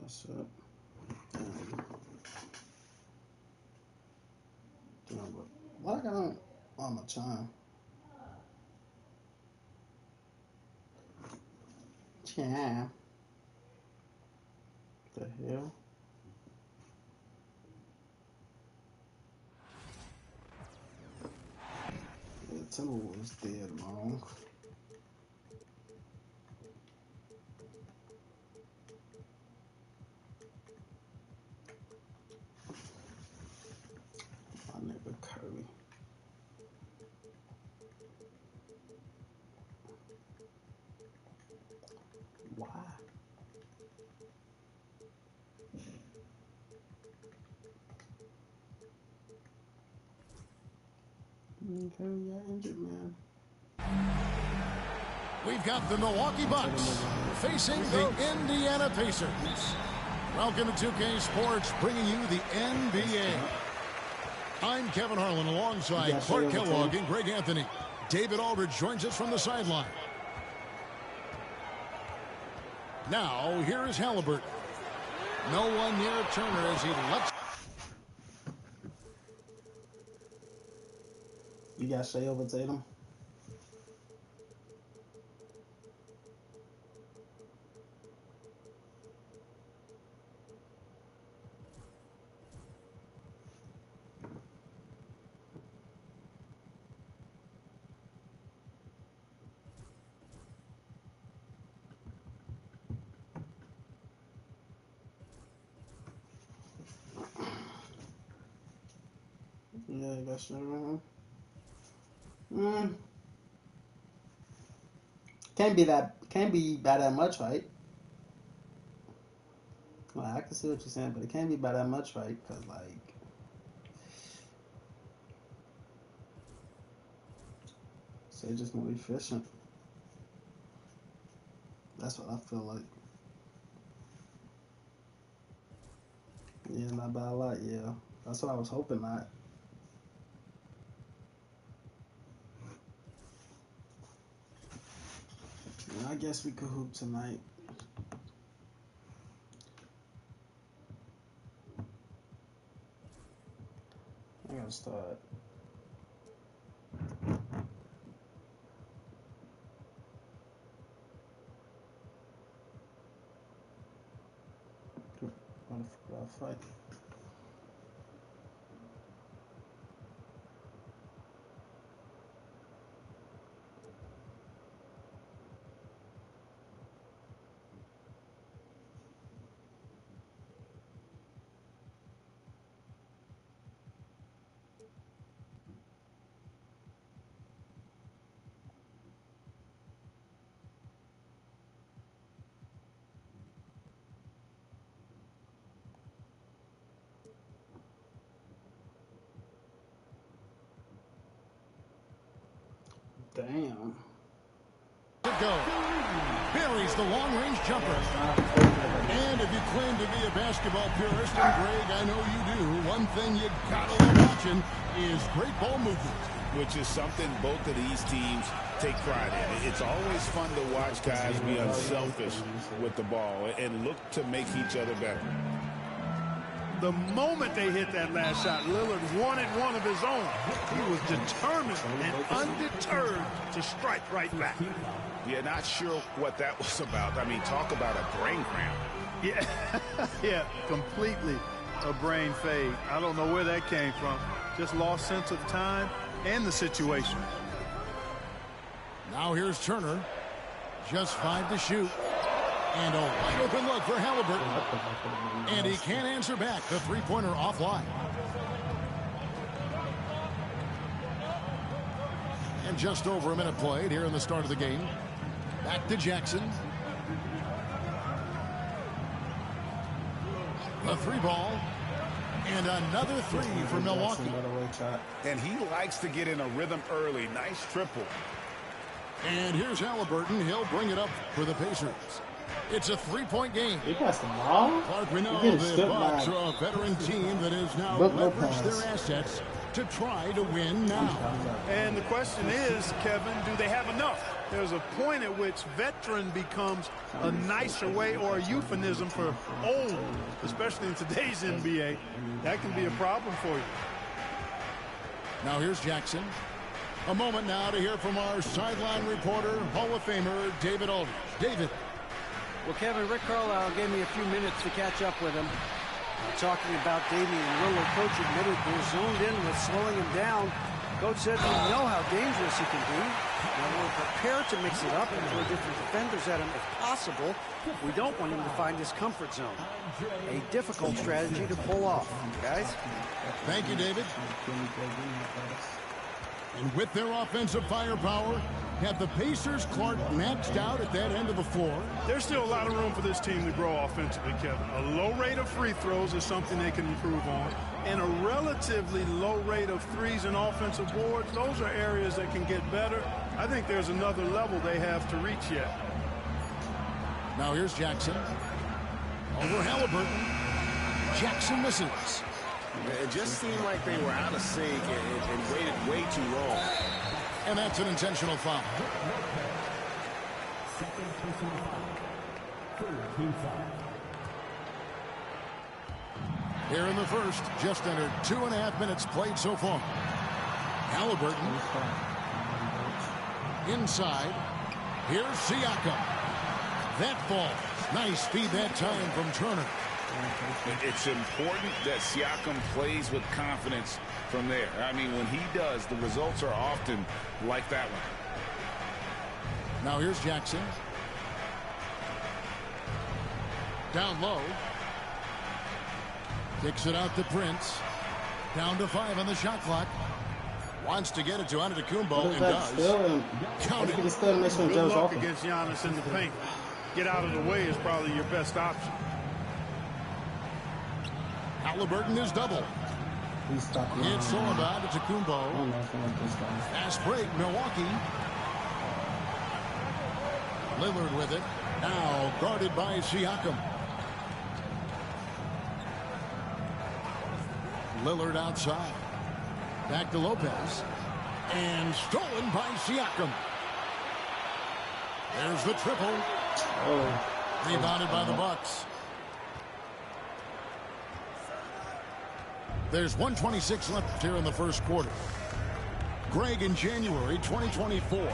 That's it. Why I got on my chime? Chime. The hell? Yeah, Timberwolves dead wrong. My nigga Curry. Why? Curry got injured, man. We've got the Milwaukee Bucks facing the Indiana Pacers. Welcome to 2K Sports, bringing you the NBA. I'm Kevin Harlan alongside Clark Kellogg and Greg Anthony. David Aldridge joins us from the sideline. Now, here is Halliburton. No one near Turner as he lets... You got Shea over Tatum? Yeah, you got Shea around. Can't be by that much, right? Well, I can see what you're saying, but it can't be by that much, right? Because, like, say just more efficient. That's what I feel like. Yeah, not by a lot, yeah. That's what I was hoping not. Yeah, I guess we could hoop tonight. I gotta start. I'll fight. Damn. To go. Buries the long-range jumper. And if you claim to be a basketball purist, and Greg, I know you do, one thing you gotta love watching is great ball movement. Which is something both of these teams take pride in. It's always fun to watch guys be unselfish with the ball and look to make each other better. The moment they hit that last shot, Lillard wanted one of his own. He was determined and undeterred to strike right back. Yeah, not sure what that was about. I mean, talk about a brain cramp. Yeah, yeah, completely a brain fade. I don't know where that came from. Just lost sense of time and the situation. Now here's Turner. Just 5 to shoot. And a wide open look for Halliburton. And he can't answer back. The three-pointer offline. And just over a minute played here in the start of the game. Back to Jackson. The three ball. And another three for Milwaukee. And he likes to get in a rhythm early. Nice triple. And here's Halliburton. He'll bring it up for the Pacers. It's a three-point game. He passed the ball? Clark, we know the Bucks are a veteran team that has now leveraged their assets to try to win now. And the question is, Kevin, do they have enough? There's a point at which veteran becomes a nicer way or a euphemism for old, especially in today's NBA. That can be a problem for you. Now here's Jackson. A moment now to hear from our sideline reporter, Hall of Famer David Aldridge. David. Well, Kevin, Rick Carlisle gave me a few minutes to catch up with him. Talking about Damian Lillard, coach admitted they're zoned in with slowing him down. Coach said we know how dangerous he can be. Now we're prepared to mix it up and throw different defenders at him if possible. We don't want him to find his comfort zone. A difficult strategy to pull off, guys. Thank you, David. And with their offensive firepower, have the Pacers, Clark, maxed out at that end of the floor? There's still a lot of room for this team to grow offensively, Kevin. A low rate of free throws is something they can improve on. And a relatively low rate of threes and offensive boards, those are areas that can get better. I think there's another level they have to reach yet. Now here's Jackson. Over Halliburton. Jackson misses. It just seemed like they were out of sync and waited way too long. And that's an intentional foul. Here in the first, just under 2.5 minutes played so far. Halliburton. Inside. Here's Siakam. That falls. Nice feed that time from Turner. It's important that Siakam plays with confidence from there. I mean, when he does, the results are often like that one. Now here's Jackson. Down low. Kicks it out to Prince. Down to 5 on the shot clock. Wants to get it to Antetokounmpo and does. Count it. Good luck against Giannis in the paint. Get out of the way is probably your best option. Halliburton is double. It's all about Antetokounmpo. Fast break, Milwaukee. Lillard with it. Now guarded by Siakam. Lillard outside. Back to Lopez. And stolen by Siakam. There's the triple. Rebounded by the Bucks. There's 1:26 left here in the first quarter. Greg, in January 2024,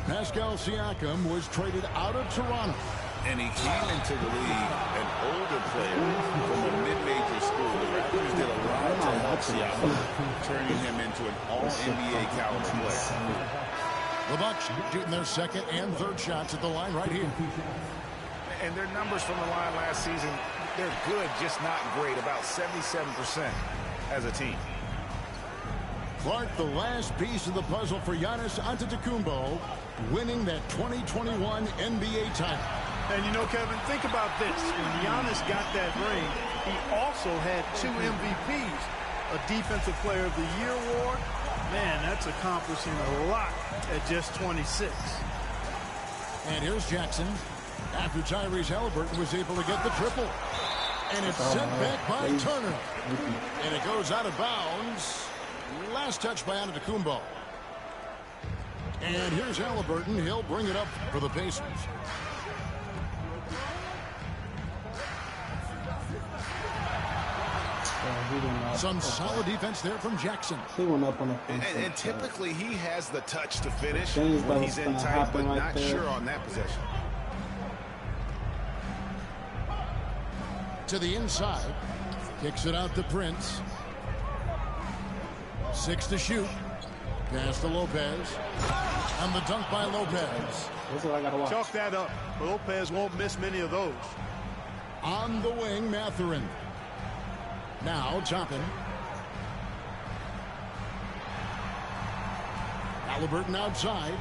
Pascal Siakam was traded out of Toronto. And he came into the league an older player from a mid-major school. The Raptors did a lot to help Siakam, turning him into an all-NBA caliber player. The Bucks shooting their second and third shots at the line right here. And their numbers from the line last season, they're good, just not great. About 77% as a team. Clark, the last piece of the puzzle for Giannis Antetokounmpo, winning that 2021 NBA title. And you know, Kevin, think about this. When Giannis got that ring, he also had 2 MVPs, a Defensive Player of the Year award. Man, that's accomplishing a lot at just 26. And here's Jackson. After Tyrese Halliburton was able to get the triple. And it's sent back by Turner. And it goes out of bounds. Last touch by Antetokounmpo. And here's Halliburton. He'll bring it up for the Pacers. Some solid defense there from Jackson. He went up on the and typically he has the touch to finish when he's in tight, but not sure on that possession. To the inside. Kicks it out to Prince. 6 to shoot. Pass to Lopez. And the dunk by Lopez. That's what I gotta watch. Chalk that up. Lopez won't miss many of those. On the wing, Mathurin. Now, Toppin. Halliburton outside.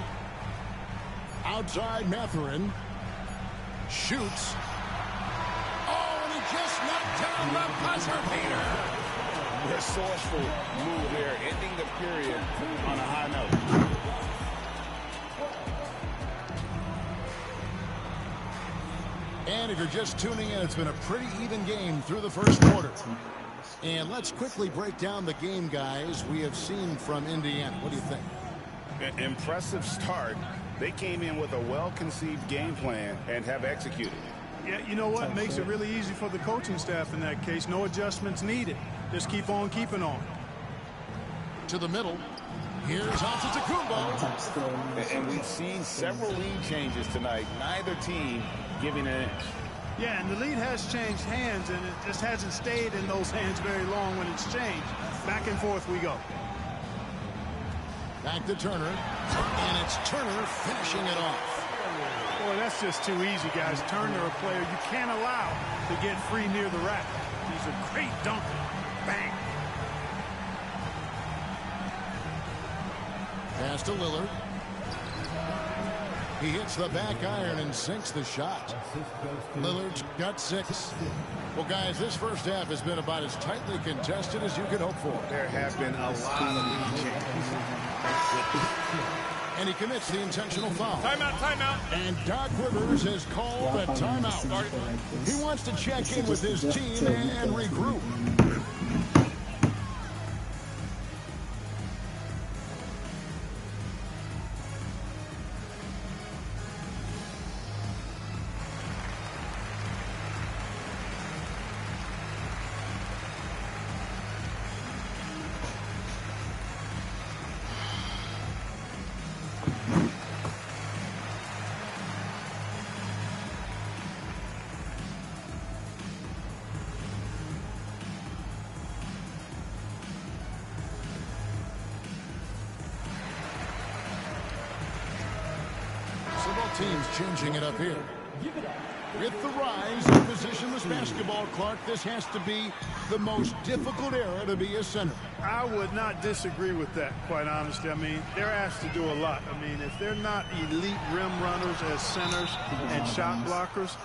Outside, Mathurin. Shoots. Oh, and he just knocked down the buzzer beater. Resourceful move there, ending the period on a high note. And if you're just tuning in, it's been a pretty even game through the first quarter. And let's quickly break down the game, guys, we have seen from Indiana. What do you think? Impressive start. They came in with a well-conceived game plan and have executed. Yeah, you know what? Makes it really easy for the coaching staff in that case. No adjustments needed. Just keep on keeping on. To the middle. Here's Antetokounmpo. And we've seen several lead changes tonight. Neither team giving an inch. Yeah, and the lead has changed hands, and it just hasn't stayed in those hands very long when it's changed. Back and forth we go. Back to Turner. And it's Turner finishing it off. Boy, that's just too easy, guys. Turner, a player you can't allow to get free near the rack. He's a great dunker. Bang. Pass to Lillard. He hits the back iron and sinks the shot. Lillard's got 6. Well, guys, this first half has been about as tightly contested as you could hope for. There have been a lot of lead changes. And he commits the intentional foul. Timeout, timeout. And Doc Rivers has called a timeout. He wants to check in with his team and regroup. Teams changing it up here. With the rise in positionless basketball, Clark, this has to be the most difficult era to be a center. I would not disagree with that, quite honestly. I mean, they're asked to do a lot. I mean, if they're not elite rim runners as centers and shot blockers,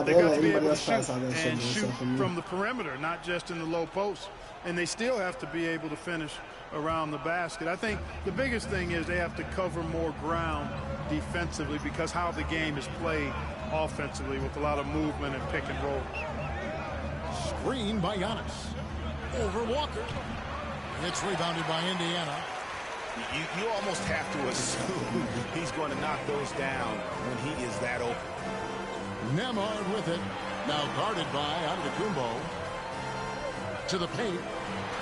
they got to be able to shoot and shoot from the perimeter, not just in the low post. And they still have to be able to finish around the basket. I think the biggest thing is they have to cover more ground defensively because how the game is played offensively with a lot of movement and pick and roll. Screen by Giannis. Over Walker. It's rebounded by Indiana. You almost have to assume he's going to knock those down when he is that open. Nemhard with it. Now guarded by Antetokounmpo. To the paint.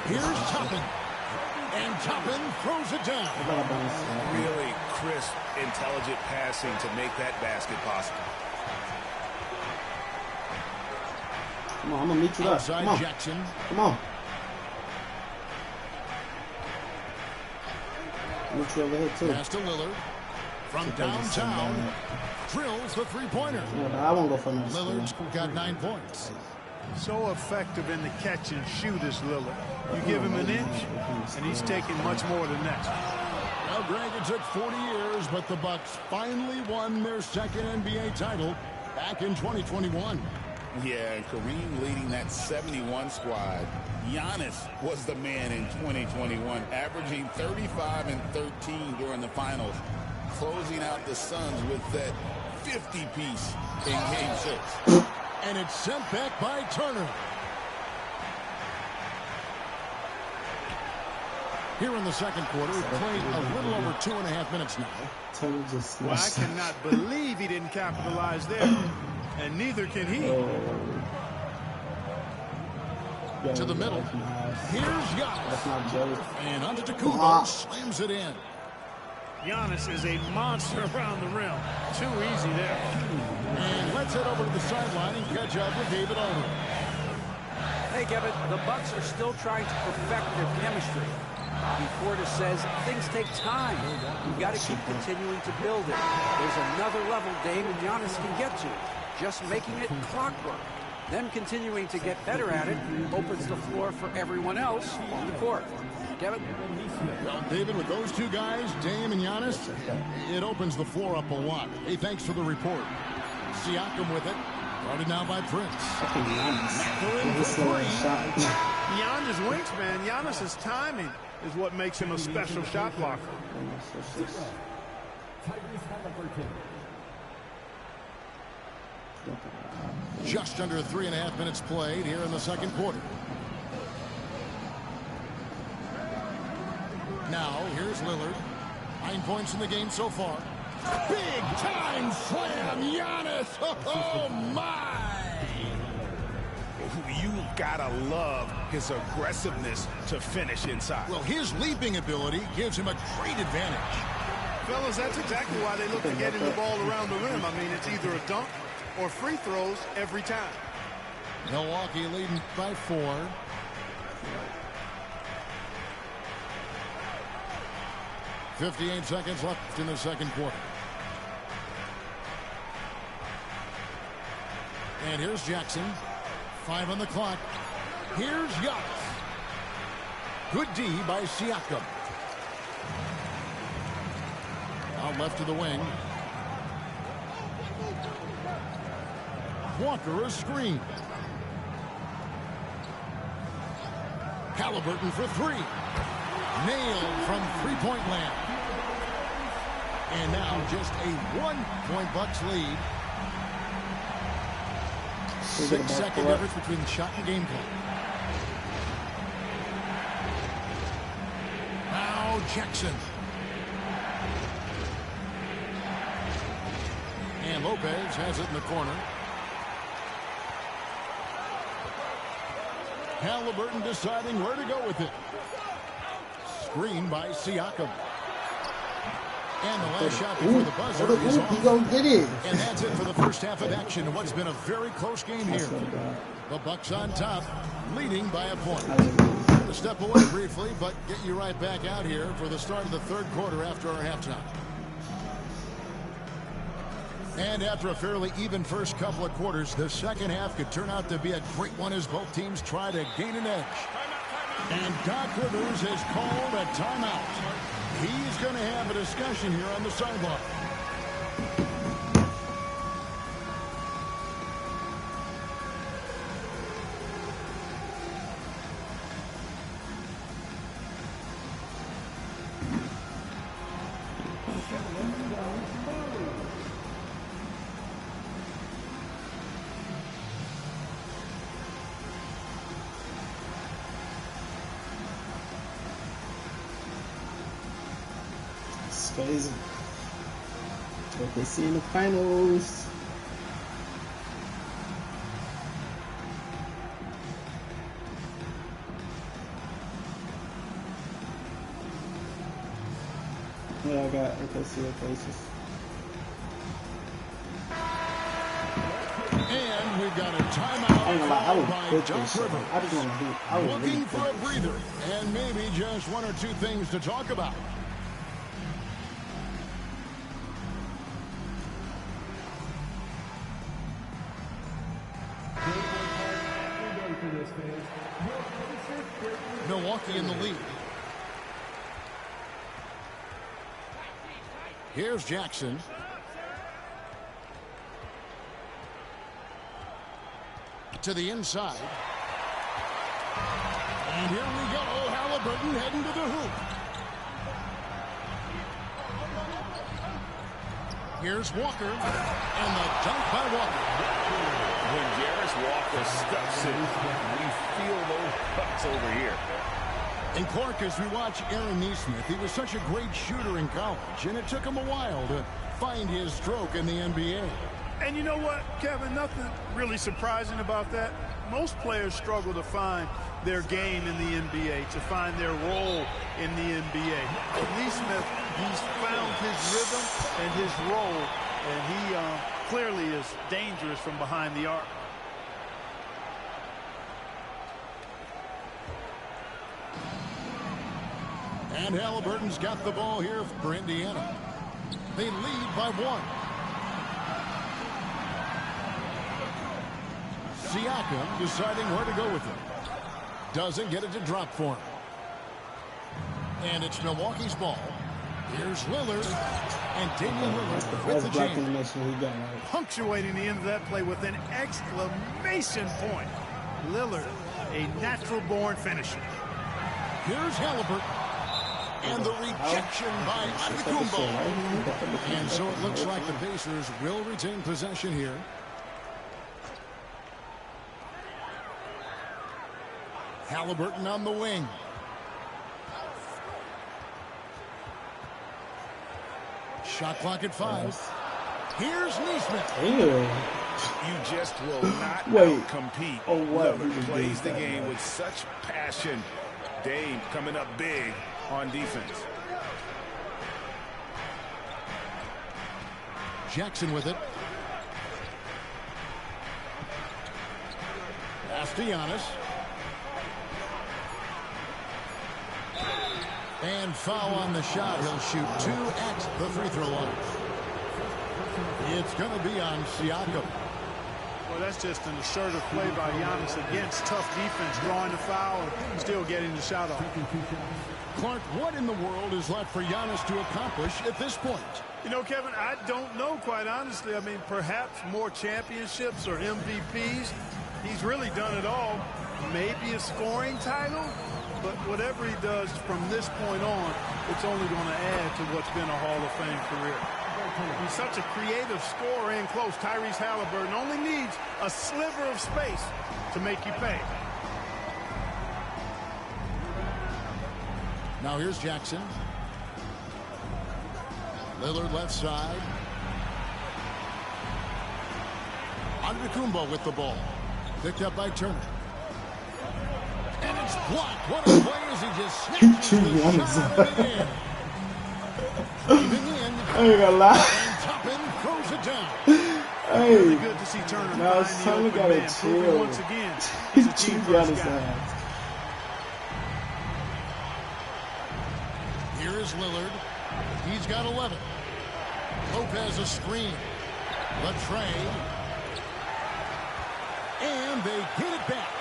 Here's Toppin. And Toppin throws it down. Really crisp, intelligent passing to make that basket possible. Come on, I'm going to meet you up. Outside Come on. Jackson. Come on. Meet you over here, too. Pass to Lillard. From downtown. Drills the three-pointer. Yeah, I won't go for another. Lillard's got 9 points. So effective in the catch and shoot is Lillard. You give him an inch, and he's taking much more than that. Well, Greg, it took 40 years, but the Bucks finally won their second NBA title back in 2021. Yeah, and Kareem leading that 71 squad. Giannis was the man in 2021, averaging 35 and 13 during the finals, closing out the Suns with that 50-piece in Game 6. And it's sent back by Turner. Here in the second quarter, played a little over 2.5 minutes now. Turner just Well, I cannot believe he didn't capitalize there. And neither can he. To the middle. Here's Giannis. That's not Joe. And Antetokounmpo slams it in. Giannis is a monster around the rim. Too easy there. And let's head over to the sideline and catch up with David Aldridge. Hey, Kevin, the Bucks are still trying to perfect their chemistry. Portis says things take time. You've got to keep continuing to build it. There's another level Dame and Giannis can get to. Just making it clockwork. Them continuing to get better at it opens the floor for everyone else on the court. Kevin? Well, David, with those two guys, Dame and Giannis, it opens the floor up a lot. Hey, thanks for the report. Siakam with it. Guarded now by Prince. Beyond his wingspan, Giannis's timing is what makes him a special shot blocker. Just under 3.5 minutes played here in the second quarter. Now, here's Lillard. 9 points in the game so far. Big time slam, Giannis. Oh, my. You gotta love his aggressiveness to finish inside. Well, his leaping ability gives him a great advantage. Fellas, that's exactly why they look to get him the ball around the rim. I mean, it's either a dunk or free throws every time. Milwaukee leading by 4. .58 seconds left in the second quarter. And here's Jackson. 5 on the clock. Here's Giannis. Good D by Siakam. Out left to the wing. Walker a screen. Halliburton for 3. Nailed from three-point land. And now just a 1-point Bucks lead. 6-second difference between the shot and game clock. Now Jackson. And Lopez has it in the corner. Halliburton deciding where to go with it. Screen by Siakam. And the last shot before the buzzer is off. He gonna get it. And that's it for the first half of action. What's been a very close game here. The Bucks on top, leading by a point. I'm going to step away briefly, but get you right back out here for the start of the third quarter after our halftime. And after a fairly even first couple of quarters, the second half could turn out to be a great one as both teams try to gain an edge. And Doc Rivers has called a timeout. He's going to have a discussion here on the sideline. Crazy. What they see in the finals. Yeah, I got OKC faces. And we've got a timeout. I ain't gonna lie, I would by quit Doc this shit. Rivers. I just wanna do. I would Looking really for quit a this. breather and maybe just one or two things to talk about. Milwaukee in the lead. Here's Jackson. To the inside. And here we go. Halliburton heading to the hoop. Here's Walker. And the dunk by Walker. When Jarris Walker stuffs it, we feel those cuts over here. And Clark, as we watch Aaron Nesmith, he was such a great shooter in college, and it took him a while to find his stroke in the NBA. And you know what, Kevin, nothing really surprising about that. Most players struggle to find their game in the NBA, to find their role in the NBA. But Nesmith, he's found his rhythm and his role, and he clearly is dangerous from behind the arc. And Halliburton's got the ball here for Indiana. They lead by 1. Siakam deciding where to go with it. Doesn't get it to drop for him. And it's Milwaukee's ball. Here's Lillard. And Damian Lillard with the jam. Punctuating the end of that play with an exclamation point. Lillard, a natural-born finisher. Here's Halliburton. And the rejection by Antetokounmpo. And so it looks like the Pacers will retain possession here. Halliburton on the wing. Shot clock at 5. Here's Nesmith. You just will not compete. Lillard plays the game with such passion. Dame coming up big on defense. Jackson with it. Pass to Giannis. And foul on the shot. He'll shoot 2 at the free throw line. It's going to be on Siakam. Well, that's just an assertive play by Giannis against tough defense, drawing the foul and still getting the shot off. Clark, what in the world is left for Giannis to accomplish at this point? You know, Kevin, I don't know, quite honestly. I mean, perhaps more championships or MVPs. He's really done it all. Maybe a scoring title, but whatever he does from this point on, it's only going to add to what's been a Hall of Fame career. He's such a creative scorer in close. Tyrese Halliburton only needs a sliver of space to make you pay. Now here's Jackson. Lillard left side. Antetokounmpo with the ball. Picked up by Turner. And it's blocked. What a play as he just snatches the shot out of the air. Leaving in. I ain't gonna lie. And Toppin throws it down. Hey, really good to see Turner now find the open gotta man. chill. Once again, he's a team first guy. Here is Lillard. He's got 11. Lopez a screen. The trade. And they get it back.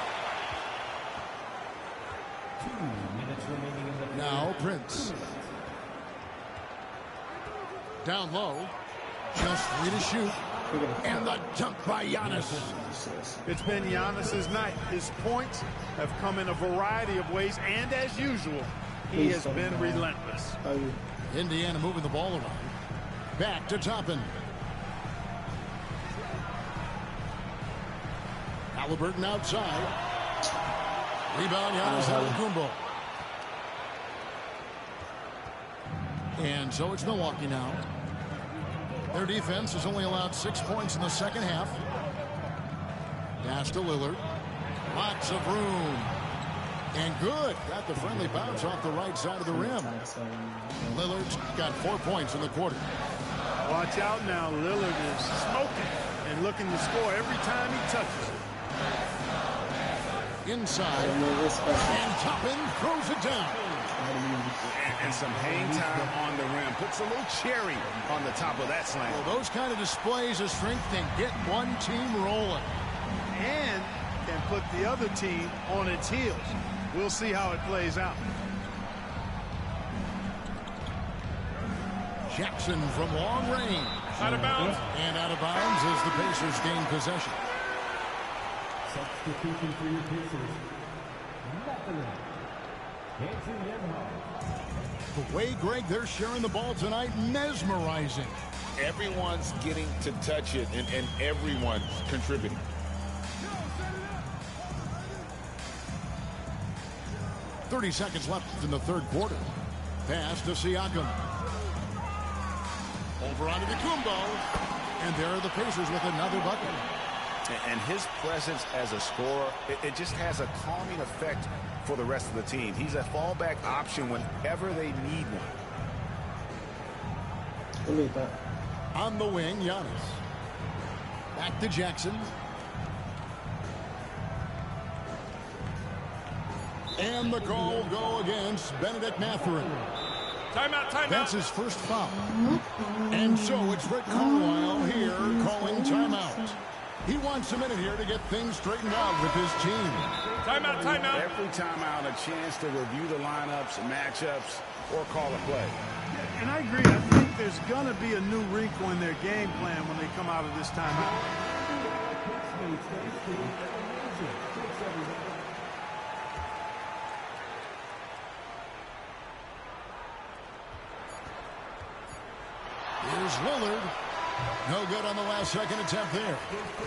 2 minutes remaining in the Now Prince. Down low. Just 3 to shoot. And the dunk by Giannis. It's been Giannis's night. His points have come in a variety of ways, and as usual, he has been relentless. Indiana moving the ball around. Back to Toppin. Halliburton outside. Rebound, Giannis Antetokounmpo. And so it's Milwaukee now. Their defense has only allowed 6 points in the second half. Pass to Lillard. Lots of room. And good. Got the friendly bounce off the right side of the rim. Lillard's got 4 points in the quarter. Watch out now. Lillard is smoking and looking to score every time he touches it. Inside. And Toppin throws it down. And some hang time on the rim. Puts a little cherry on the top of that slam. Well, those kind of displays of strength can get one team rolling. And can put the other team on its heels. We'll see how it plays out. Jackson from long range. Out of bounds. And out of bounds as the Pacers gain possession. substitution for your Pacers. Nothing. The way, Greg, they're sharing the ball tonight, mesmerizing. Everyone's getting to touch it, and everyone's contributing. .30 seconds left in the third quarter. Pass to Siakam. Over onto the Kumbo. And there are the Pacers with another bucket. And his presence as a scorer, it just has a calming effect for the rest of the team. He's a fallback option whenever they need one. On the wing, Giannis. Back to Jackson. And the call will go against Benedict Mathurin. Timeout, timeout. That's his first foul. And so it's Rick Carlisle here calling timeout. He wants a minute here to get things straightened out with his team. Timeout, timeout. Every timeout, a chance to review the lineups, matchups, or call a play. And I agree. I think there's going to be a new wrinkle in their game plan when they come out of this timeout. Here's Lillard. No good on the last second attempt there.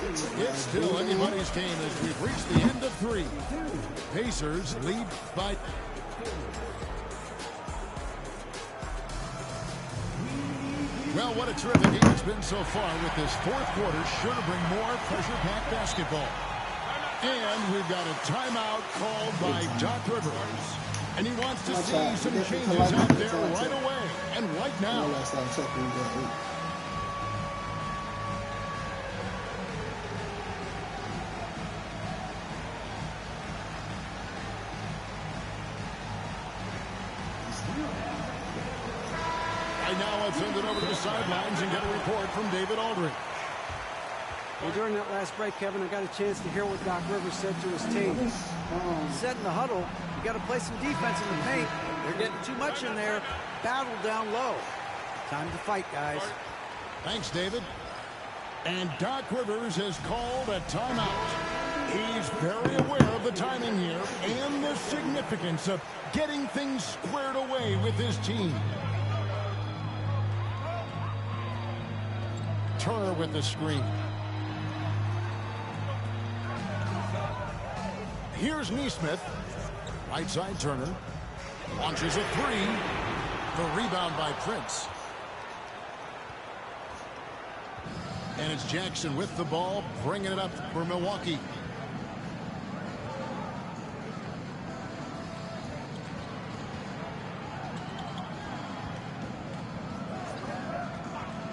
It's still anybody's game as we've reached the end of three. Pacers lead by... Well, what a terrific game it's been so far with this fourth quarter. Sure to bring more pressure-packed basketball. And we've got a timeout called by Doc Rivers. And he wants to see some changes out there right away and right now. Right now, let's send it over to the sidelines and get a report from David Aldridge. Well, during that last break, Kevin, I got a chance to hear what Doc Rivers said to his team. He said in the huddle, you got to play some defense in the paint. They're getting too much in there. Battle down low. Time to fight, guys. Thanks, David. And Doc Rivers has called a timeout. He's very aware of the timing here and the significance of getting things squared away with his team. Turner with the screen. Here's Nesmith. Right side Turner. Launches a three. The rebound by Prince. And it's Jackson with the ball, bringing it up for Milwaukee.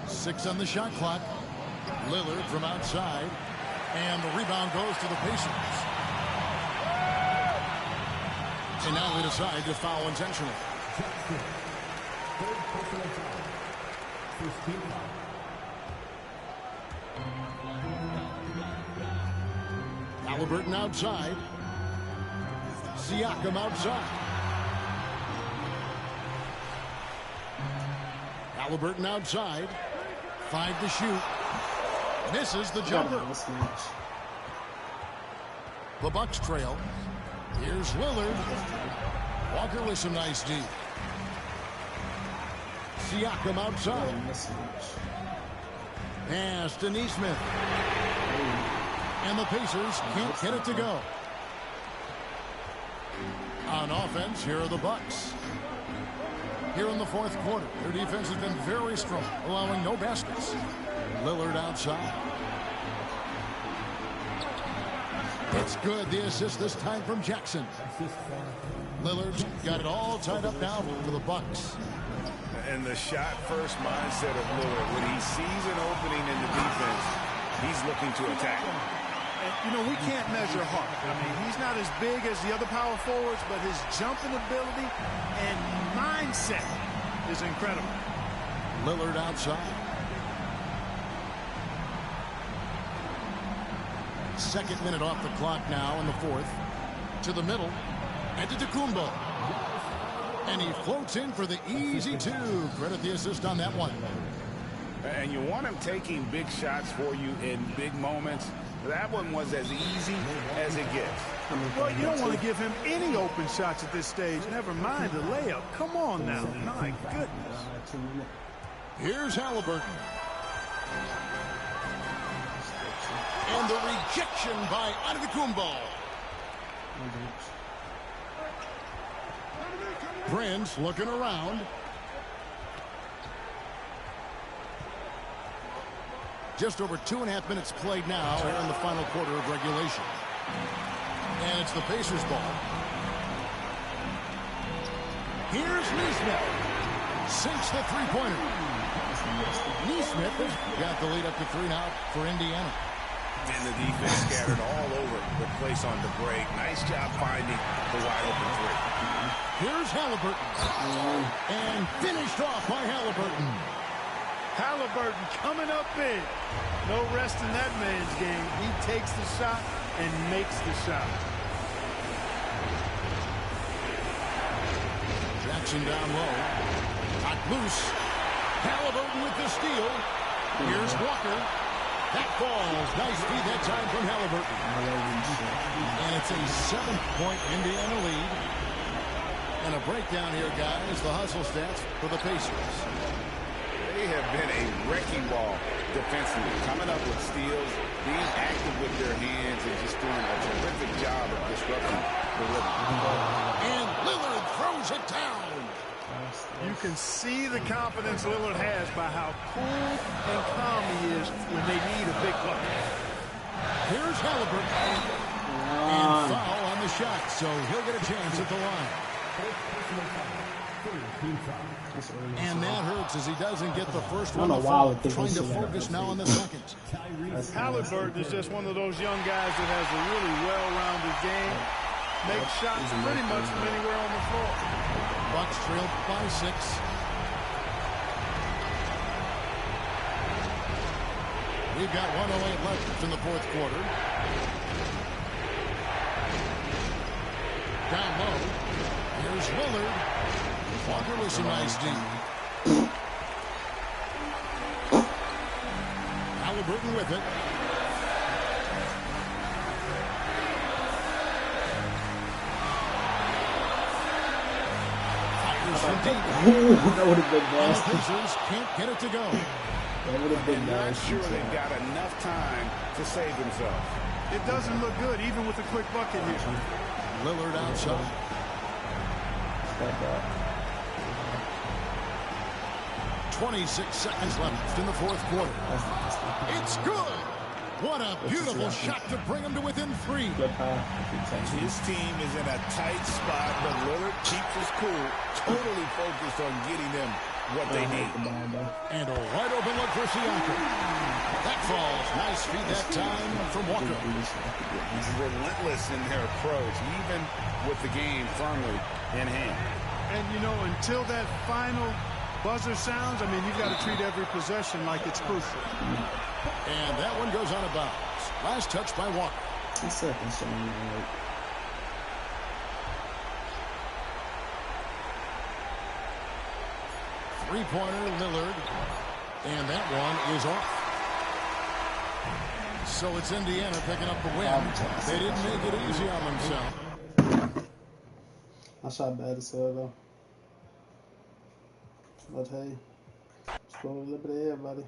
Six on the shot clock. Lillard from outside. And the rebound goes to the Pacers. And now they decide to foul intentionally. Halliburton outside. Siakam outside. Halliburton outside. 5 to shoot. Misses the jumper. The Bucks trail. Here's Lillard. Walker with some nice D. Siakam outside. Pass to Neesmith. And the Pacers can't get it to go. On offense, here are the Bucks. Here in the fourth quarter, their defense has been very strong, allowing no baskets. Lillard outside. It's good. The assist this time from Jackson. Lillard's got it all tied up now for the Bucks. And the shot-first mindset of Lillard, when he sees an opening in the defense, he's looking to attack. And, you know, we can't measure heart. I mean, he's not as big as the other power forwards, but his jumping ability and mindset is incredible. Lillard outside. Second minute off the clock now in the fourth. To the middle. And to Kumbo. And he floats in for the easy two. Credit the assist on that one. And you want him taking big shots for you in big moments. That one was as easy as it gets. Well, you don't want to give him any open shots at this stage. Never mind the layup. Come on now. My goodness. Here's Halliburton. And the rejection by Antetokounmpo. Prince looking around. Just over 2.5 minutes played now here in the final quarter of regulation. And it's the Pacers ball. Here's Neesmith. Sinks the three-pointer. Neesmith has got the lead up to 3 now for Indiana. And the defense scattered all over the place on the break. Nice job finding the wide open three. Here's Halliburton. And finished off by Halliburton. Halliburton coming up big. No rest in that man's game. He takes the shot and makes the shot. Jackson down low. Got loose. Halliburton with the steal. Here's Walker. That falls. Nice feed that time from Halliburton. And it's a 7-point Indiana lead. And a breakdown here, guys. The hustle stats for the Pacers. They have been a wrecking ball defensively, coming up with steals, being active with their hands, and just doing a terrific job of disrupting the rhythm. And Lillard throws it down. You can see the confidence Lillard has by how cool and calm he is when they need a big bucket. Here's Halliburton. And foul on the shot, so he'll get a chance at the line. And that hurts as he doesn't get the first one. Trying to focus now on the second. Halliburton is just one of those young guys that has a really well-rounded game. Makes shots pretty much from anywhere on the floor. Bucks trail by 6. We've got 1:08 left in the fourth quarter. Down low. Here's Lillard. Walker with some nice D. Halliburton with it. Fires from deep. That would have been nasty. The Pacers can't get it to go. That would have been Not nasty. sure they've got enough time to save themselves. It doesn't look good, even with a quick bucket here. Lillard outside. 26 seconds left in the fourth quarter. It's good. What a beautiful shot to bring him to within 3. His team is in a tight spot, but Lillard keeps his cool, totally focused on getting them what they need. And a wide open look for Siakam. That falls. Nice feed that time from Walker. Relentless in their approach, even with the game firmly in hand. And, you know, until that final buzzer sounds, I mean, you've got to treat every possession like it's crucial. And that one goes out of bounds. Last touch by Walker. second shot. Right. Three-pointer, Lillard. And that one is off. So it's Indiana picking up the win. They didn't make it easy on themselves. I shot bad as hell, though. But hey, score a little bit of everybody.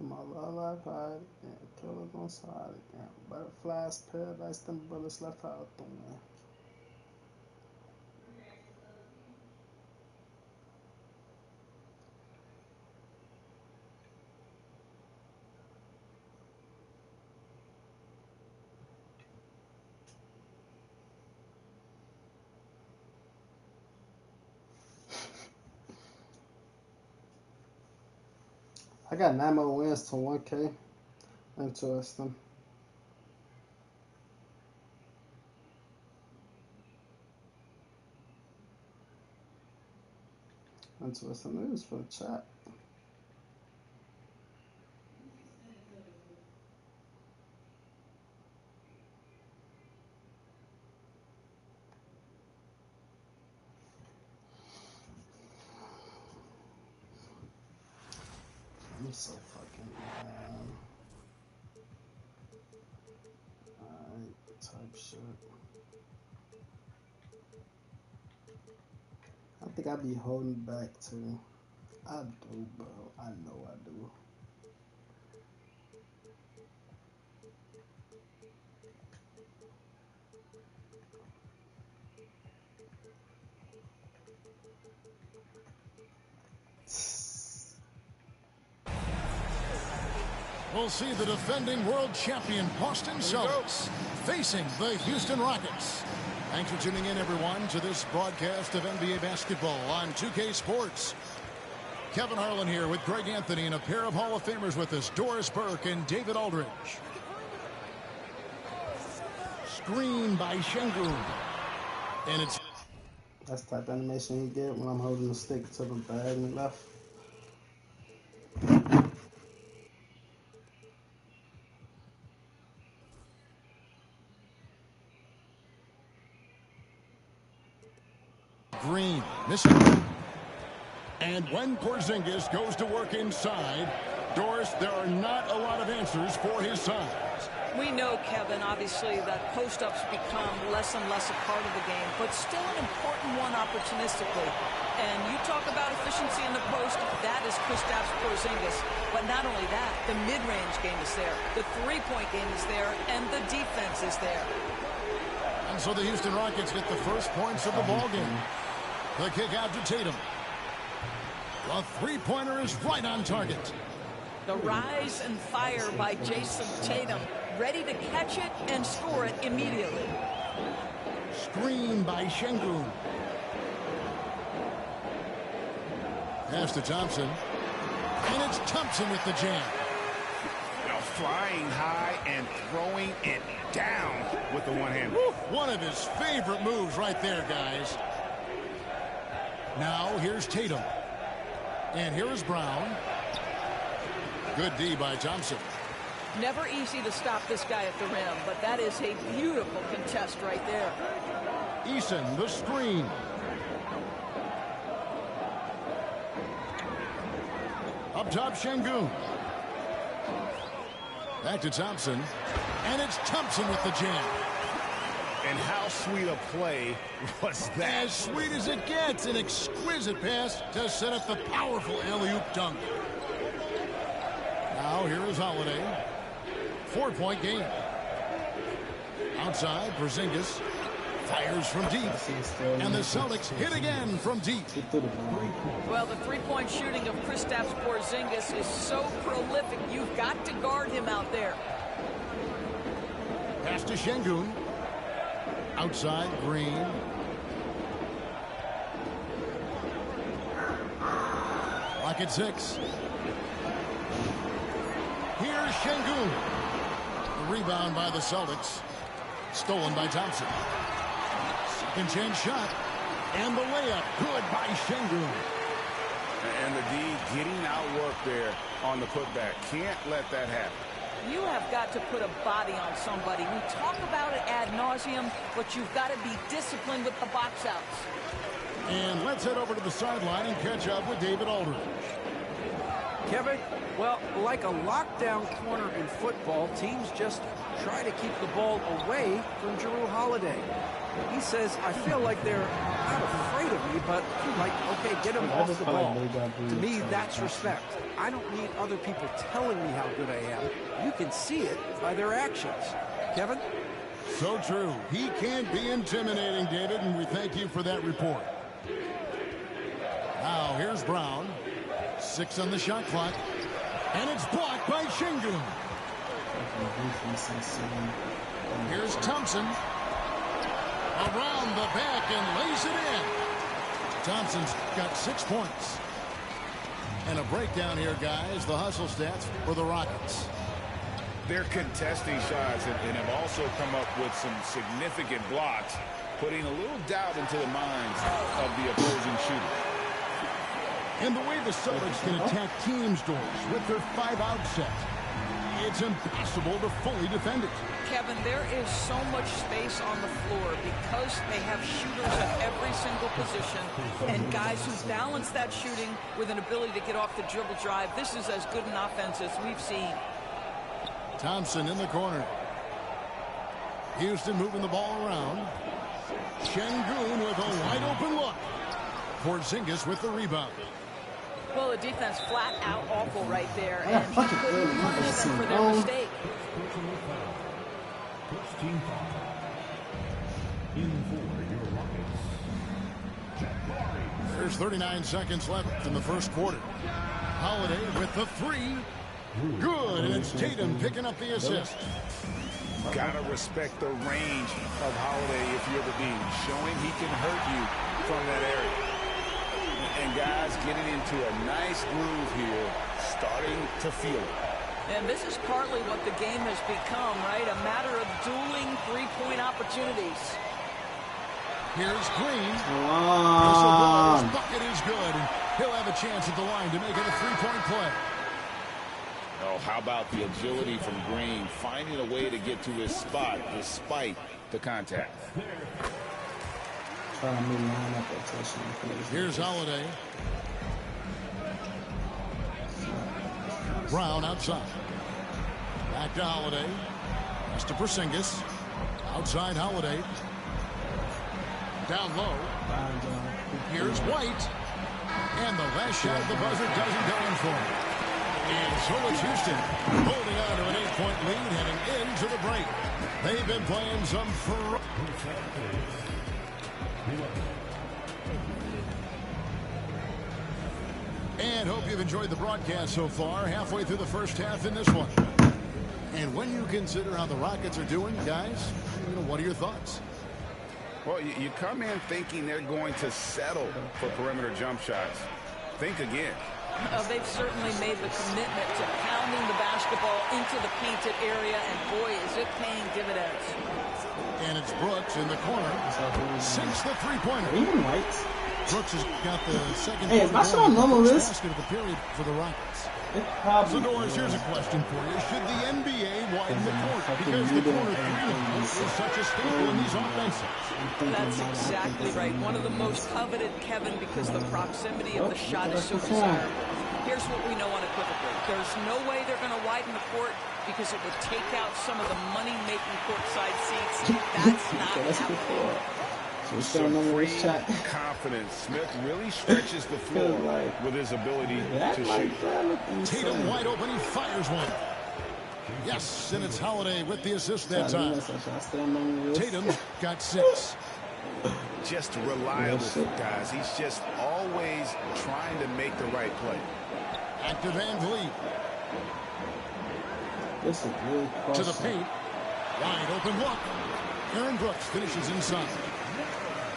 My life hide again, killers on side again. Butterflies, paradise, them bullets left out the way. I got 9 more wins to 1K. Interesting. Interesting news for the chat. I'm so fucking mad. Alright, type shit. I think I be holding back too. I do, bro. I know I do. We'll see the defending world champion Boston Celtics facing the Houston Rockets. Thanks for tuning in, everyone, to this broadcast of NBA basketball on 2K Sports. Kevin Harlan here with Greg Anthony and a pair of Hall of Famers with us, Doris Burke and David Aldridge. Screen by Şengün. And it's... That's the type of animation you get when I'm holding the stick to the bag and left. Green, missing. And when Porzingis goes to work inside, Doris, there are not a lot of answers for his size. We know, Kevin, obviously, that post-ups become less and less a part of the game, but still an important one opportunistically. And you talk about efficiency in the post, that is Kristaps Porzingis. But not only that, the mid-range game is there, the three-point game is there, and the defense is there. And so the Houston Rockets get the first points of the ball game. The kick out to Tatum. The three-pointer is right on target. The rise and fire by Jason Tatum, ready to catch it and score it immediately. Screen by Şengün. Pass to Thompson. And it's Thompson with the jam. Flying high and throwing it down with the one-hand. One of his favorite moves right there, guys. Now here's Tatum. And here is Brown. Good D by Thompson. Never easy to stop this guy at the rim, but that is a beautiful contest right there. Eason, the screen. Up top, Şengün. Back to Thompson. And it's Thompson with the jam. And how sweet a play was that? As sweet as it gets. An exquisite pass to set up the powerful alley-oop dunk. Now here is Holiday. 4-point game. Outside, Porzingis fires from deep. And the Celtics hit again from deep. Well, the three-point shooting of Kristaps Porzingis is so prolific. You've got to guard him out there. Pass to Şengün. Outside, Green. at 6. Here's Şengün. The rebound by the Celtics. Stolen by Thompson. Second chance shot. And the layup. Good by Şengün. And the D getting outworked there on the putback. Can't let that happen. You have got to put a body on somebody. We talk about it ad nauseum, but you've got to be disciplined with the box outs. And let's head over to the sideline and catch up with David Aldridge. Kevin, well, like a lockdown corner in football, teams just try to keep the ball away from Jrue Holiday. He says, I feel like they're not afraid of me, but like, okay, get him off the ball. To me, that's respect. I don't need other people telling me how good I am. You can see it by their actions. Kevin? So true. He can't be intimidating, David, and we thank you for that report. Now, here's Brown. 6 on the shot clock. And it's blocked by Şengün. Here's Thompson. Around the back and lays it in. Thompson's got 6 points. And a breakdown here, guys. The hustle stats for the Rockets. They're contesting shots and have also come up with some significant blocks, putting a little doubt into the minds of the opposing shooter. And the way the Celtics can attack teams' doors with their 5-out set, it's impossible to fully defend it. Kevin, there is so much space on the floor because they have shooters at every single position and guys who balance that shooting with an ability to get off the dribble drive. This is as good an offense as we've seen. Thompson in the corner. Houston moving the ball around. Şengün with a wide open look. Porzingis with the rebound. Well, the defense flat out awful right there, and he couldn't punish them for their mistake. There's 39 seconds left in the first quarter. Holiday with the 3. Good, and it's Tatum picking up the assist. Gotta respect the range of Holiday if you're the D, showing he can hurt you from that area. And guys getting into a nice groove here, starting to feel it. And this is partly what the game has become, right? A matter of dueling three-point opportunities. Here's Green. Wow. This bucket is good, and he'll have a chance at the line to make it a 3-point play. Oh, how about the agility from Green, finding a way to get to his spot despite the contact. Here's Holiday. Brown outside. Back to Holiday. Pass to Porzingis. Outside Holiday. Down low. Here's White. And the last shot of the buzzer doesn't go in for him. And so it's Houston holding on to an 8-point lead heading into the break. They've been playing some and hope you've enjoyed the broadcast so far. Halfway through the first half in this one. And when you consider how the Rockets are doing, guys, what are your thoughts? Well, you come in thinking they're going to settle for perimeter jump shots. Think again. They've certainly made the commitment to pounding the basketball into the painted area, and boy, is it paying dividends. And it's Brooks in the corner. Sinks the three-pointer. Even White. Brooks has got the second basket of the period for the Rockets. So, Doris, here's a question for you. Should the NBA widen the court? Because the corner three is such a staple in these offenses. That's exactly right. One of the most coveted, Kevin, because the proximity of the shot is so desired. Here's what we know unequivocally. There's no way they're going to widen the court because it would take out some of the money-making courtside seats. That's not happening. Supreme confidence. Smith really stretches the floor with his ability to shoot. Tatum wide open. He fires one. Yes, and it's Holiday with the assist that time. Tatum's got 6. Just reliable, guys. He's just always trying to make the right play. Back to Van Vliet. To the paint. Wide open look. Aaron Brooks finishes inside.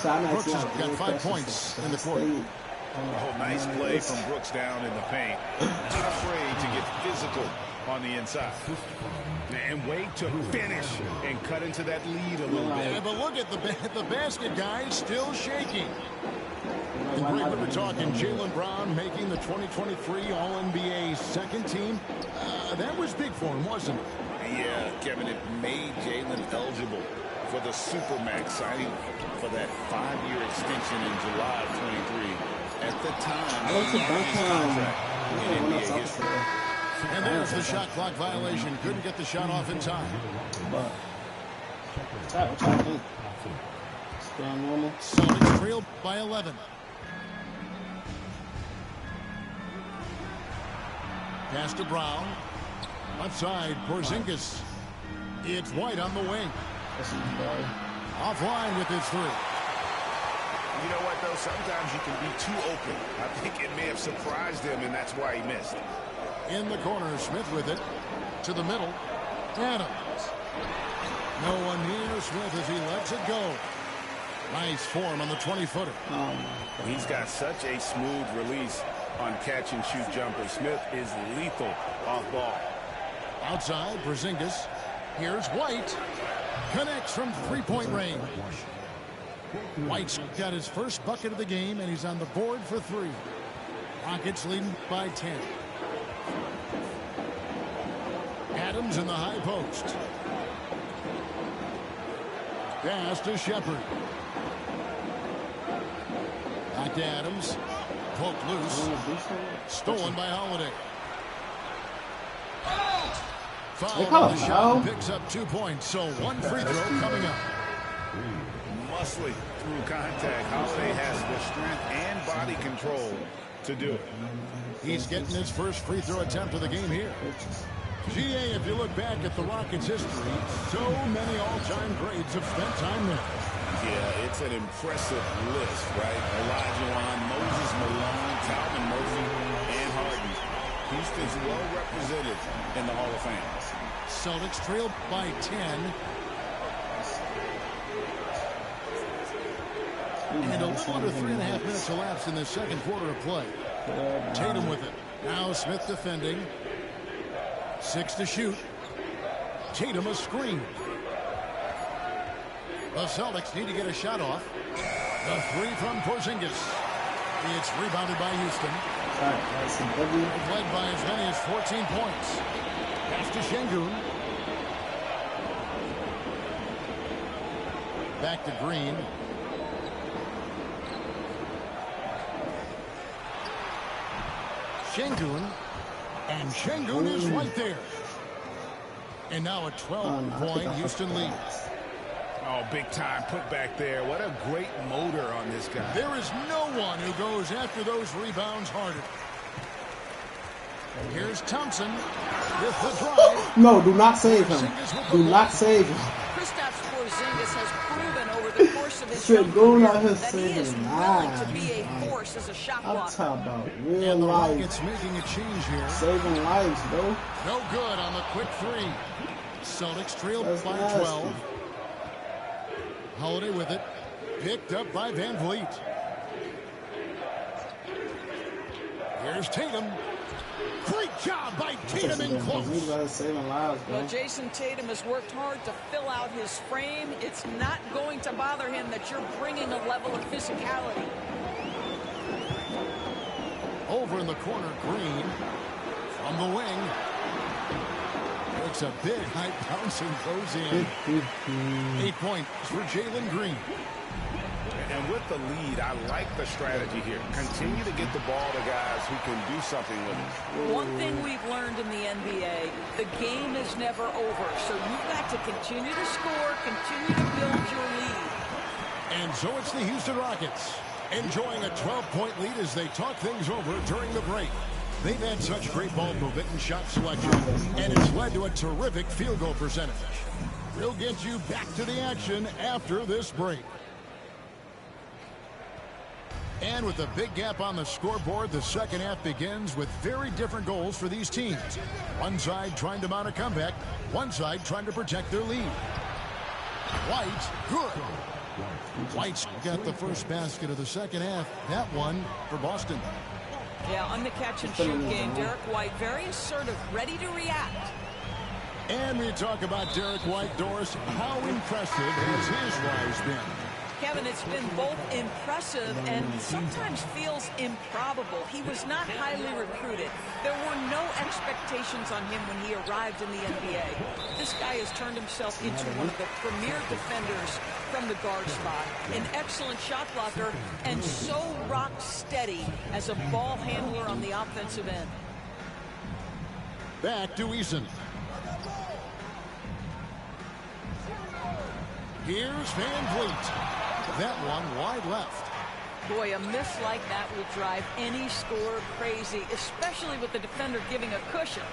Brooks has got 5 points in the quarter. Oh, nice play from Brooks down in the paint. Not afraid to get physical on the inside. And wait to finish and cut into that lead a little bit. Yeah, but look at the basket, guys, still shaking. And great, we were talking Jaylen Brown making the 2023 All-NBA second team. That was big for him, wasn't it? Yeah, Kevin, it made Jaylen eligible for the Supermax signing for that 5-year extension in July of 23. At the time, in NBA history. And there's the shot clock violation. Couldn't get the shot off in time. But what y'all think? Still normal. Celtics trailed by 11. Pass to Brown. Outside, Porzingis. It's White on the wing. Offline with his three. You know what, though? Sometimes you can be too open. I think it may have surprised him, and that's why he missed. In the corner, Smith with it. To the middle. Adams. No one near Smith as he lets it go. Nice form on the 20-footer. He's got such a smooth release on catch-and-shoot jumpers. Smith is lethal off ball. Outside, Porzingis. Here's White. Connects from three-point range. White's got his first bucket of the game, and he's on the board for three. Rockets leading by 10. Adams in the high post. Pass to Shepard. Back to Adams. Poked loose. Stolen by Holiday. Foul on the shot. Picks up 2 points, so one free throw coming up. Muscly through contact. Holiday has the strength and body control to do it. He's getting his first free throw attempt of the game here. GA, if you look back at the Rockets' history, so many all-time greats have spent time there. Yeah, it's an impressive list, right? Elijah Wan, Moses Malone, Calvin Murphy, and Harden. Houston's well represented in the Hall of Fame. Celtics trailed by 10. And a little under 3.5 minutes elapsed in the second quarter of play. Tatum with it. Now Smith defending. 6 to shoot. Tatum a screen. The Celtics need to get a shot off. The three from Porzingis. It's rebounded by Houston. Led by as many as 14 points. Pass to Şengün. Back to Green. Şengün. And Şengün is right there. And now a 12-point Houston lead. Oh, big time put back there. What a great motor on this guy. There is no one who goes after those rebounds harder. Here's Thompson with the drive. No, do not save him. Do not save him. Kristaps Porzingis has proven over the course of his young career that he is willing to be a force as a shot blocker. I'm talking about real And the life. Rockets making a change here. Saving lives, bro. No good on the quick three. Celtics trailed That's by nasty. 12. Holiday with it. Picked up by Van Vliet. Here's Tatum. Great job by Tatum in close. Saving lives, bro. Well, Jason Tatum has worked hard to fill out his frame. It's not going to bother him that you're bringing a level of physicality. Over in the corner, Green. From the wing. It's a big high bounce and goes in. 8 points for Jalen Green. And with the lead, I like the strategy here. Continue to get the ball to guys who can do something with it. One thing we've learned in the NBA, the game is never over. So you've got to continue to score, continue to build your lead. And so it's the Houston Rockets enjoying a 12-point lead as they talk things over during the break. They've had such great ball movement and shot selection, and it's led to a terrific field goal percentage. We'll get you back to the action after this break. And with a big gap on the scoreboard, the second half begins with very different goals for these teams. One side trying to mount a comeback, one side trying to protect their lead. White, good. White's got the first basket of the second half. That one for Boston. Yeah, on the catch-and-shoot game, Derek White very assertive, ready to react. And we talk about Derek White, Doris. How impressive has his rise been? Kevin, it's been both impressive and sometimes feels improbable. He was not highly recruited. There were no expectations on him when he arrived in the NBA. This guy has turned himself into one of the premier defenders from the guard spot, an excellent shot blocker, and so rock steady as a ball handler on the offensive end. Back to Eason. Here's Van Vliet. That one wide left. Boy, a miss like that will drive any scorer crazy, especially with the defender giving a cushion.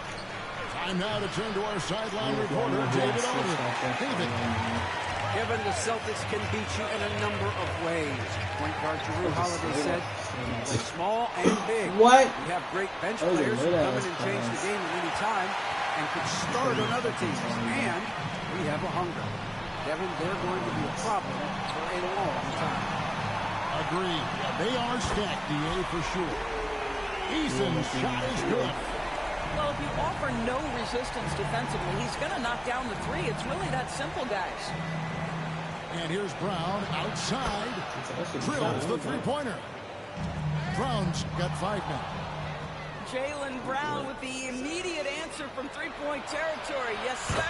Time now to turn to our sideline reporter, David Aldridge. David. Kevin, the Celtics can beat you in a number of ways. Point guard Jrue Holiday said, "Play small and big. What? We have great bench players who come in and change the game at any time and could start on other teams. And we have a hunger." Kevin, they're going to be a problem for a long time. Agreed. They are stacked, DA, for sure. Eason's shot is good. Well, if you offer no resistance defensively, he's going to knock down the three. It's really that simple, guys. And here's Brown outside. Drills the three-pointer. Brown's got 5 now. Jaylen Brown with the immediate answer from three-point territory. Yes, sir.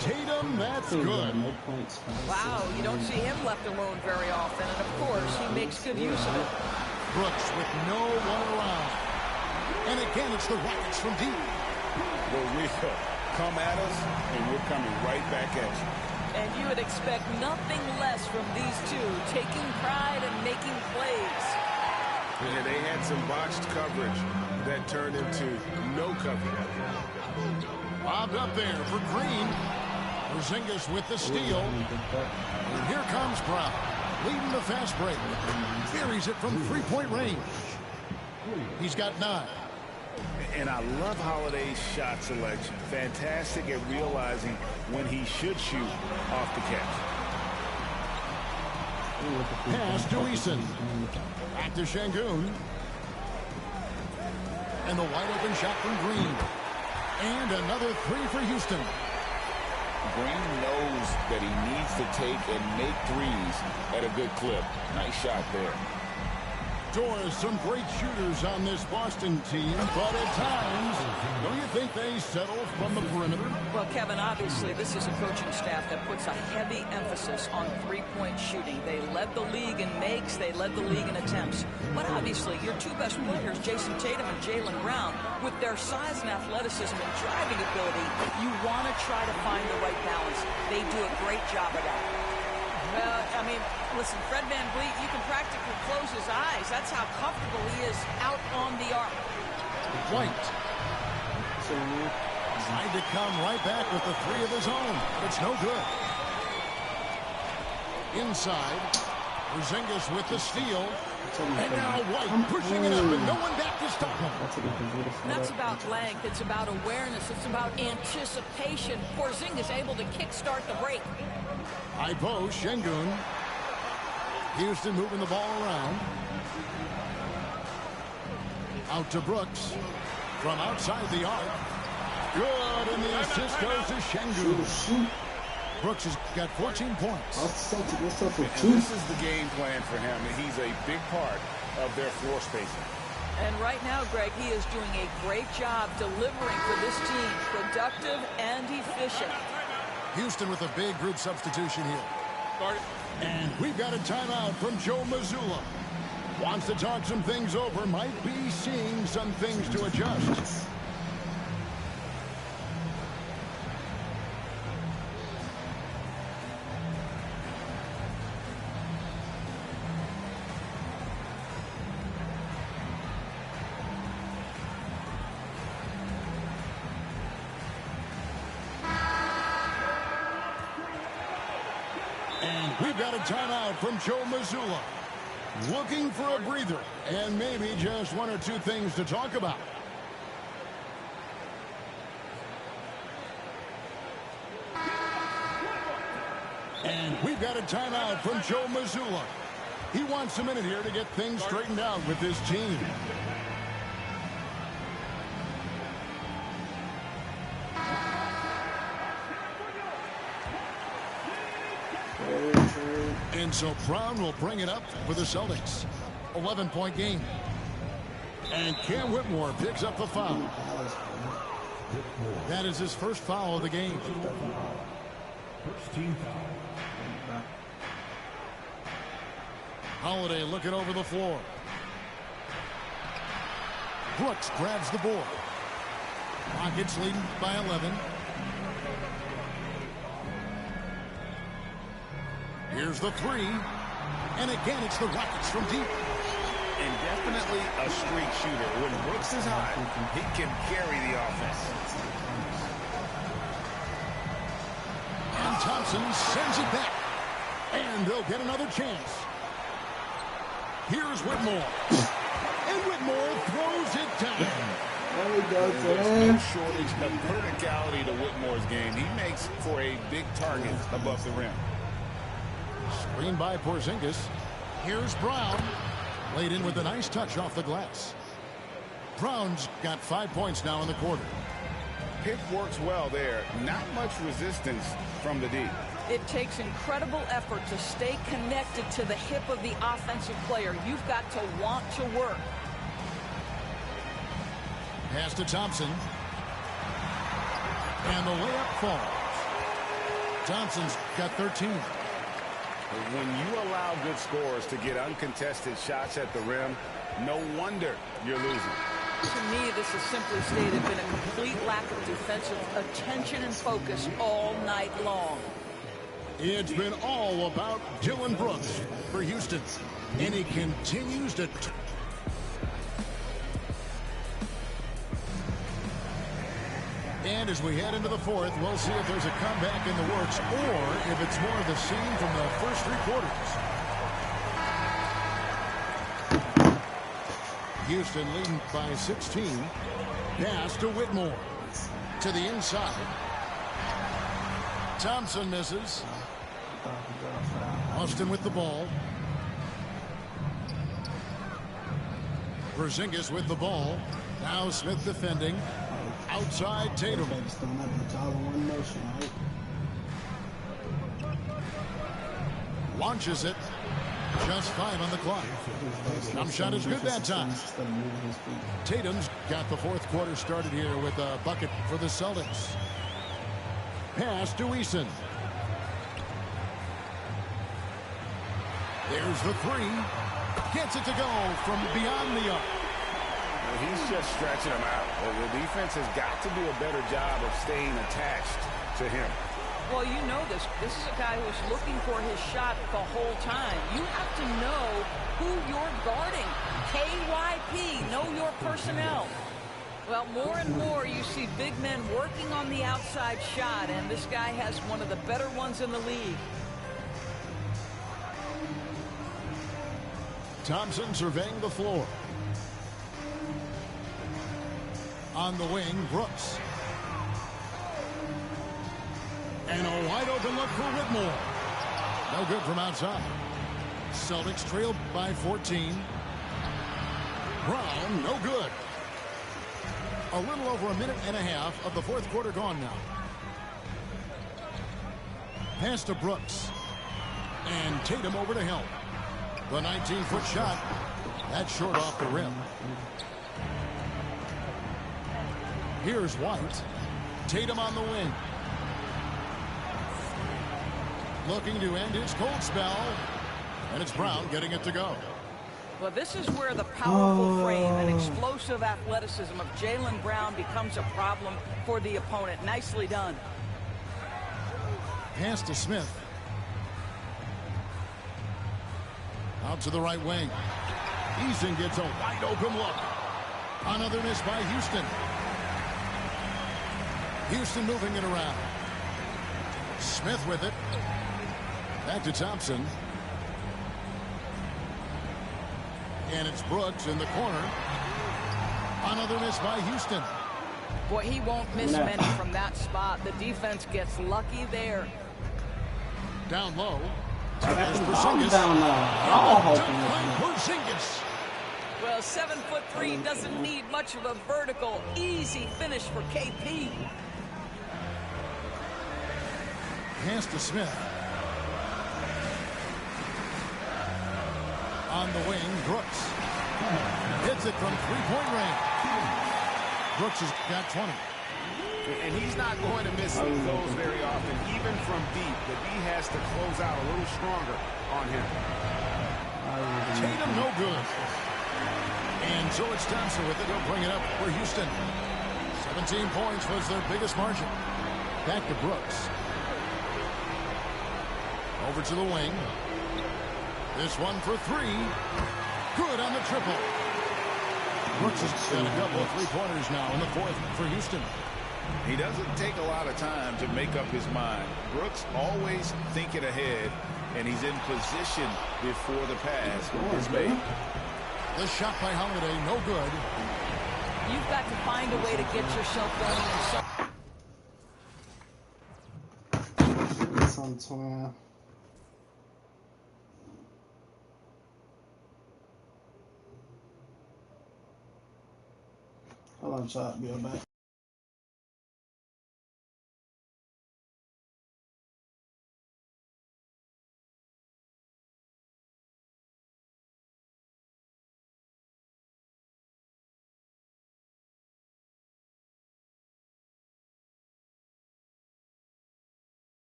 Tatum, that's good. Wow, you don't see him left alone very often, and of course, he makes good use of it. Brooks with no one around. And again, it's the Rockets from deep. Well, Rico, come at us, and we're coming right back at you. And you would expect nothing less from these two, taking pride and making plays. Yeah, they had some botched coverage that turned into no coverage. Bobbed up there for Green. Porzingis with the steal. And here comes Brown, leading the fast break. Buries it from three-point range. He's got 9. And I love Holiday's shot selection. Fantastic at realizing when he should shoot off the catch. Pass to Eason. Back to Şengün. And the wide open shot from Green. And another 3 for Houston. Green knows that he needs to take and make threes at a good clip. Nice shot there. Doris, some great shooters on this Boston team, but at times, don't you think they settle from the perimeter? Well, Kevin, obviously, this is a coaching staff that puts a heavy emphasis on three-point shooting. They led the league in makes, they led the league in attempts. But obviously, your two best players, Jason Tatum and Jaylen Brown, with their size and athleticism and driving ability, you want to try to find the right balance. They do a great job of that. Well, I mean, listen, Fred VanVleet, you can practically close his eyes. That's how comfortable he is out on the arc. White. Trying to come right back with the 3 of his own, but it's no good. Inside, Porzingis with the steal. And now White pushing it up, and no one back to stop him. That's about length. It's about awareness. It's about anticipation. Porzingis able to kickstart the break. High post, Şengün. Houston moving the ball around. Out to Brooks. From outside the arc. Good, and the assist goes to Şengün. Brooks has got 14 points. And this is the game plan for him, and he's a big part of their floor spacing. And right now, Greg, he is doing a great job delivering for this team. Productive and efficient. Houston with a big group substitution here. And we've got a timeout from Joe Mazzulla. Wants to talk some things over. Might be seeing some things to adjust. We've got a timeout from Joe Mazzulla. Looking for a breather and maybe just 1 or 2 things to talk about. And we've got a timeout from Joe Mazzulla. He wants a minute here to get things straightened out with this team. And so Brown will bring it up for the Celtics. 11-point game. And Cam Whitmore picks up the foul. That is his first foul of the game. First team foul. Holiday looking over the floor. Brooks grabs the board. Rockets leading by 11. Here's the three. And again, it's the Rockets from deep. And definitely a streak shooter. When Brooks is hot, he can carry the offense. And Thompson sends it back. And they'll get another chance. Here's Whitmore. And Whitmore throws it down. There we go, There's no shortage of verticality to Whitmore's game. He makes for a big target above the rim. Screen by Porzingis. Here's Brown. Laid in with a nice touch off the glass. Brown's got 5 points now in the quarter. Pick works well there. Not much resistance from the D. It takes incredible effort to stay connected to the hip of the offensive player. You've got to want to work. Pass to Thompson. And the layup falls. Thompson's got 13. When you allow good scorers to get uncontested shots at the rim, no wonder you're losing. To me, this has simply stated been a complete lack of defensive attention and focus all night long. It's been all about Dylan Brooks for Houston. And he continues to... And as we head into the fourth, we'll see if there's a comeback in the works or if it's more of the same from the first three quarters. Houston leading by 16. Pass to Whitmore. To the inside. Thompson misses. Austin with the ball. Porzingis with the ball. Now Smith defending. Outside Tatum. Launches it. Just 5 on the clock. Jump shot is good that time. Tatum's got the fourth quarter started here with a bucket for the Celtics. Pass to Eason. There's the three. Gets it to go from beyond the arc. He's just stretching them out. The defense has got to do a better job of staying attached to him. Well, you know this. This is a guy who's looking for his shot the whole time. You have to know who you're guarding. KYP, know your personnel. Well, more and more you see big men working on the outside shot, and this guy has one of the better ones in the league. Thompson surveying the floor. On the wing, Brooks. And a wide open look for Whitmore. No good from outside. Celtics trailed by 14. Brown, no good. A little over a minute and a half of the fourth quarter gone now. Pass to Brooks. And Tatum over to help. The 19-foot shot. That's short off the rim. Here's White. Tatum on the wing. Looking to end his cold spell. And it's Brown getting it to go. Well, this is where the powerful frame and explosive athleticism of Jaylen Brown becomes a problem for the opponent. Nicely done. Pass to Smith. Out to the right wing. Eason gets a wide open look. Another miss by Houston. Houston moving it around. Smith with it. Back to Thompson. And it's Brooks in the corner. Another miss by Houston. Boy, he won't miss many from that spot. The defense gets lucky there. Down low. There's Porzingis. Down low. I'm hoping Porzingis. Well, 7'3" doesn't need much of a vertical, easy finish for KP. Hands to Smith. On the wing, Brooks. Hits it from three-point range. Brooks has got 20. And he's not going to miss those very often, even from deep. The D has to close out a little stronger on him. Tatum, no good. And George Thompson with it. He'll bring it up for Houston. 17 points was their biggest margin. Back to Brooks. Over to the wing. This one for three. Good on the triple. Brooks has got a couple of three-pointers now in the fourth for Houston. He doesn't take a lot of time to make up his mind. Brooks always thinking ahead, and he's in position before the pass is made. The shot by Holiday, no good. You've got to find a way to get yourself going. Hold on, chat. Be right back.